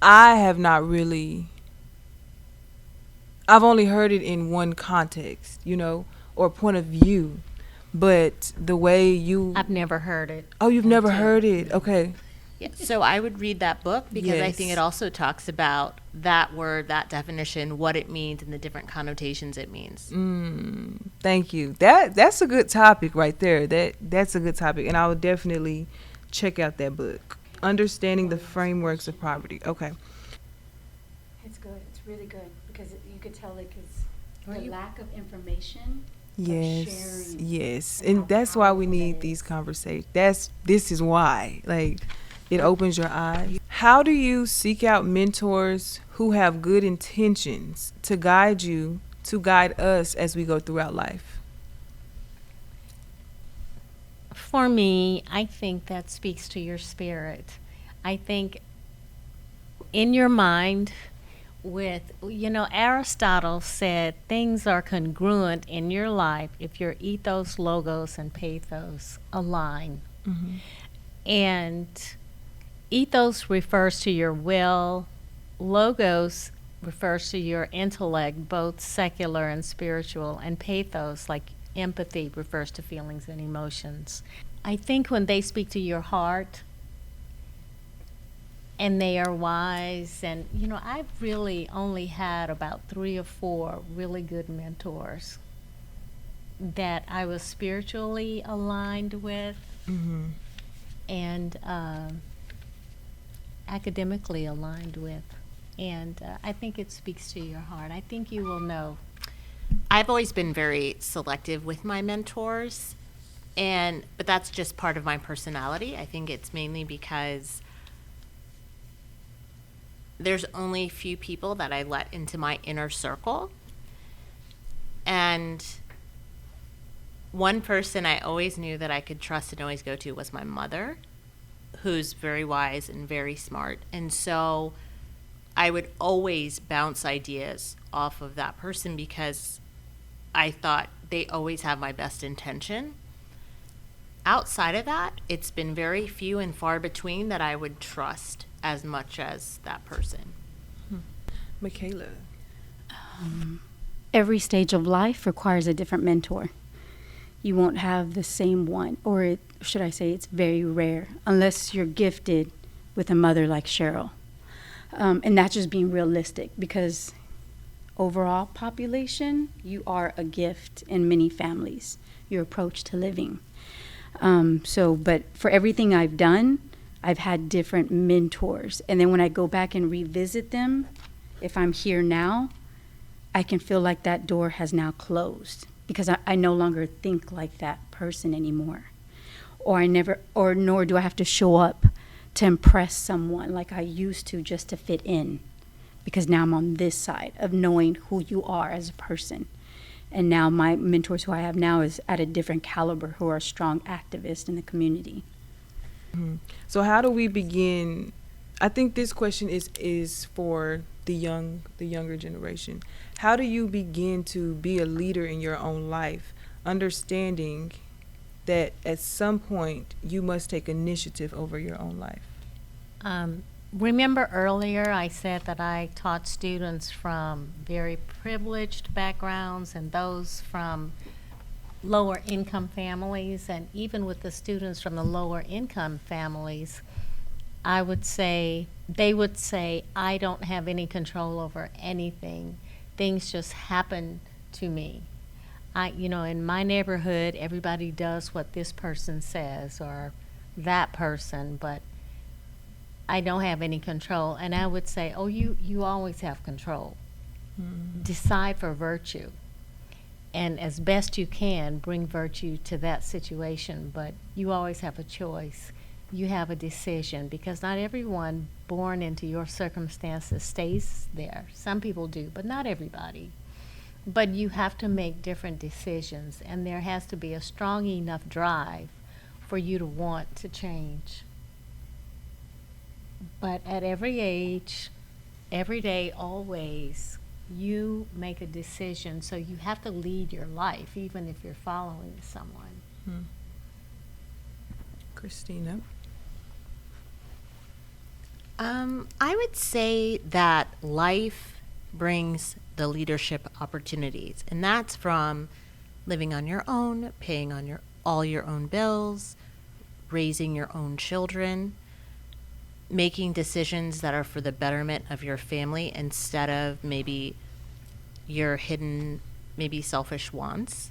Speaker 1: I have not really, I've only heard it in one context, you know, or point of view. But the way you...
Speaker 3: I've never heard it.
Speaker 1: Oh, you've never heard it? Okay.
Speaker 2: Yeah, so I would read that book, because I think
Speaker 1: Yes.
Speaker 2: it also talks about that word, that definition, what it means, and the different connotations it means.
Speaker 1: Thank you. That's a good topic right there. That's a good topic, and I would definitely check out that book. Understanding the frameworks of poverty. Okay.
Speaker 4: It's good. It's really good, because you could tell, like, it's the lack of information.
Speaker 1: Yes.
Speaker 4: sharing
Speaker 1: Yes.
Speaker 4: and how
Speaker 1: And that's why we
Speaker 4: powerful
Speaker 1: need
Speaker 4: that
Speaker 1: these
Speaker 4: is.
Speaker 1: conversations. This is why. Like, it opens your eyes. How do you seek out mentors who have good intentions to guide you, to guide us as we go throughout life?
Speaker 3: For me, I think that speaks to your spirit. I think in your mind, with, you know, Aristotle said things are congruent in your life if your ethos, logos, and pathos align. And ethos refers to your will, logos refers to your intellect, both secular and spiritual, and pathos, like empathy, refers to feelings and emotions. I think when they speak to your heart and they are wise, and you know, I've really only had about 3 or 4 really good mentors that I was spiritually aligned with
Speaker 1: Mm-hmm.
Speaker 3: and academically aligned with. And I think it speaks to your heart. I think you will know.
Speaker 2: I've always been very selective with my mentors, but that's just part of my personality. I think it's mainly because there's only few people that I let into my inner circle. And one person I always knew that I could trust and always go to was my mother, who's very wise and very smart. And so I would always bounce ideas off of that person because I thought they always have my best intention. Outside of that, it's been very few and far between that I would trust as much as that person.
Speaker 1: Micaela.
Speaker 4: Every stage of life requires a different mentor. You won't have the same one, or should I say it's very rare, unless you're gifted with a mother like Cheryl. And that's just being realistic, because overall population, you are a gift in many families, your approach to living. But for everything I've done, I've had different mentors. And then when I go back and revisit them, if I'm here now, I can feel like that door has now closed because I no longer think like that person anymore. Nor do I have to show up to impress someone like I used to just to fit in, because now I'm on this side of knowing who you are as a person. And now my mentors who I have now is at a different caliber, who are strong activists in the community.
Speaker 1: Mm-hmm. So how do we begin? I think this question is for the younger generation. How do you begin to be a leader in your own life, understanding that at some point you must take initiative over your own life?
Speaker 3: Remember earlier I said that I taught students from very privileged backgrounds and those from lower income families, and even with the students from the lower income families, they would say, I don't have any control over anything. Things just happen to me. In my neighborhood, everybody does what this person says or that person, but I don't have any control. And I would say, oh, you always have control. Mm-hmm. Decide for virtue. And as best you can, bring virtue to that situation. But you always have a choice. You have a decision, because not everyone born into your circumstances stays there. Some people do, but not everybody. But you have to make different decisions, and there has to be a strong enough drive for you to want to change. But at every age, every day, always, you make a decision. So you have to lead your life, even if you're following someone.
Speaker 1: Hmm. Christina?
Speaker 2: I would say that life brings the leadership opportunities, and that's from living on your own, paying on all your own bills, raising your own children, making decisions that are for the betterment of your family instead of maybe your hidden, maybe selfish wants.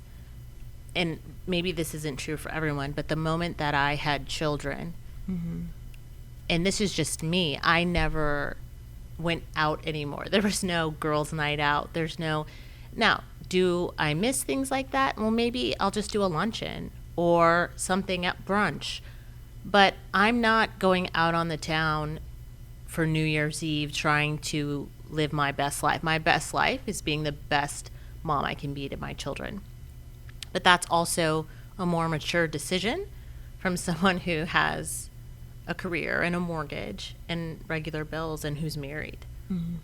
Speaker 2: And maybe this isn't true for everyone, but the moment that I had children, mm-hmm. and this is just me, I never went out anymore. There was no girls' night out. Now, do I miss things like that? Well, maybe I'll just do a luncheon or something at brunch. But I'm not going out on the town for New Year's Eve trying to live my best life. My best life is being the best mom I can be to my children. But that's also a more mature decision from someone who has a career and a mortgage and regular bills and who's married. Mm-hmm.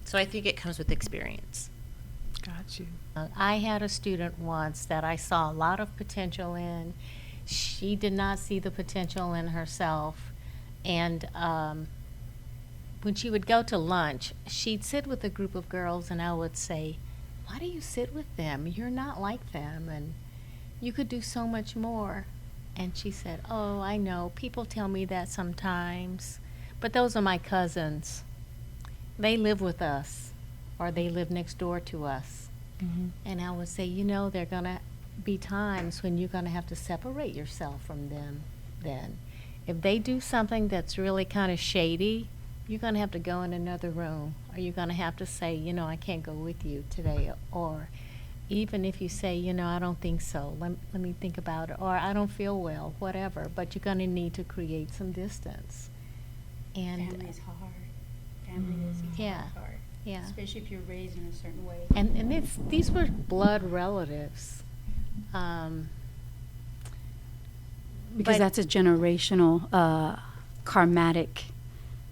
Speaker 2: So I think it comes with experience.
Speaker 1: Got you.
Speaker 3: I had a student once that I saw a lot of potential in. She did not see the potential in herself. And when she would go to lunch, she'd sit with a group of girls, and I would say, why do you sit with them? You're not like them, and you could do so much more. And she said, oh, I know. People tell me that sometimes. But those are my cousins. They live with us, or they live next door to us. And I would say, you know, there are going to be times when you're going to have to separate yourself from them then. If they do something that's really kind of shady, you're going to have to go in another room, or you're going to have to say, you know, I can't go with you today. Or even if you say, you know, I don't think so, let me think about it, or I don't feel well, whatever, but you're going to need to create some distance. And
Speaker 4: Family's hard. Family is
Speaker 3: Yeah.
Speaker 4: hard.
Speaker 3: yeah.
Speaker 4: Especially if you're raised in a certain way.
Speaker 3: And these were blood relatives.
Speaker 4: Because
Speaker 3: but-
Speaker 4: that's a generational, karmatic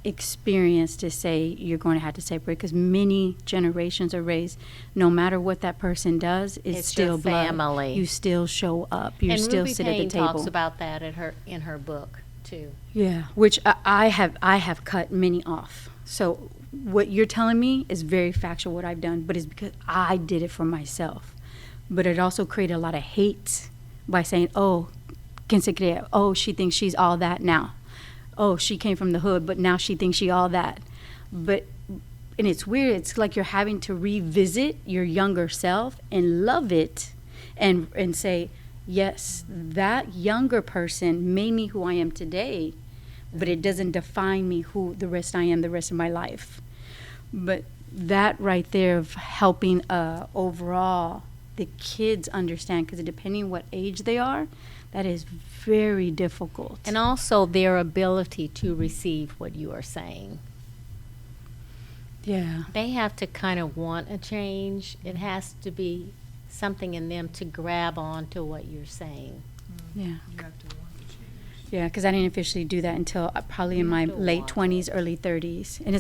Speaker 4: experience to say you're going to have to separate, because many generations are raised, no matter what that person does, it's still
Speaker 3: your
Speaker 4: blood.
Speaker 3: family.
Speaker 4: You still show up. You
Speaker 3: and
Speaker 4: still
Speaker 3: Ruby
Speaker 4: sit
Speaker 3: Payne
Speaker 4: at the table.
Speaker 3: talks about that in her book too.
Speaker 4: Yeah, which I have cut many off. So what you're telling me is very factual, what I've done, but it's because I did it for myself. But it also created a lot of hate by saying, oh, quien se cree? Oh, she thinks she's all that now. Oh, she came from the hood, but now she thinks she all that. And it's weird. It's like you're having to revisit your younger self and love it and say, yes, that younger person made me who I am today, but it doesn't define me who the rest I am the rest of my life. But that right there of helping overall the kids understand, because depending on what age they are, that is very difficult.
Speaker 3: And also their ability to receive what you are saying.
Speaker 4: Yeah.
Speaker 3: They have to kind of want a change. It has to be something in them to grab on to what you're saying.
Speaker 4: Yeah.
Speaker 1: You have to want to change.
Speaker 4: Yeah, because I didn't officially do that until probably in
Speaker 3: You
Speaker 4: my
Speaker 3: have to
Speaker 4: late
Speaker 3: want
Speaker 4: 20s, early 30s. And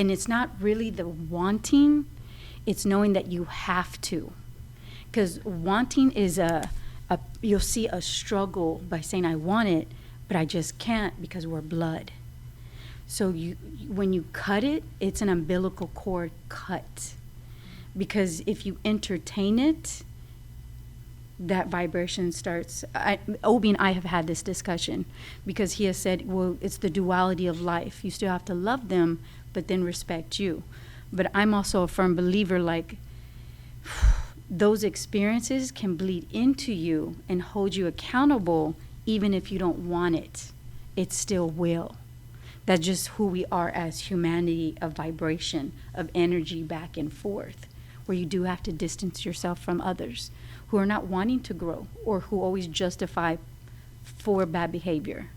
Speaker 4: it's not really the wanting, it's knowing that you have to. Because wanting is you'll see a struggle by saying I want it, but I just can't because we're blood. So when you cut it, it's an umbilical cord cut. Because if you entertain it, that vibration starts. Obi and I have had this discussion because he has said, well, it's the duality of life. You still have to love them, but then respect you. But I'm also a firm believer, like, those experiences can bleed into you and hold you accountable even if you don't want it. It still will. That's just who we are as humanity, of vibration, of energy back and forth, where you do have to distance yourself from others who are not wanting to grow or who always justify for bad behavior.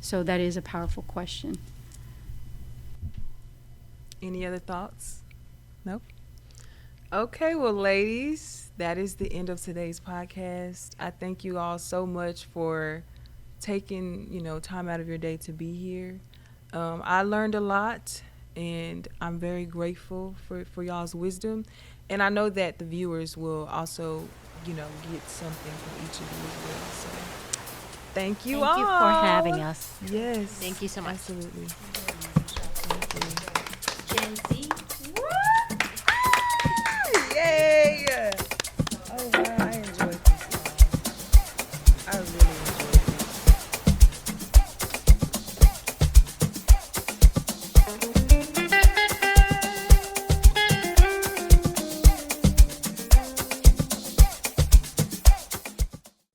Speaker 4: So that is a powerful question.
Speaker 1: Any other thoughts? Nope. Okay, well, ladies, that is the end of today's podcast. I thank you all so much for taking, time out of your day to be here. I learned a lot, and I'm very grateful for y'all's wisdom. And I know that the viewers will also, get something from each of you as well. So thank you all.
Speaker 3: Thank you for having us.
Speaker 1: Yes.
Speaker 2: Thank you so much.
Speaker 1: Absolutely.
Speaker 4: Gen Z.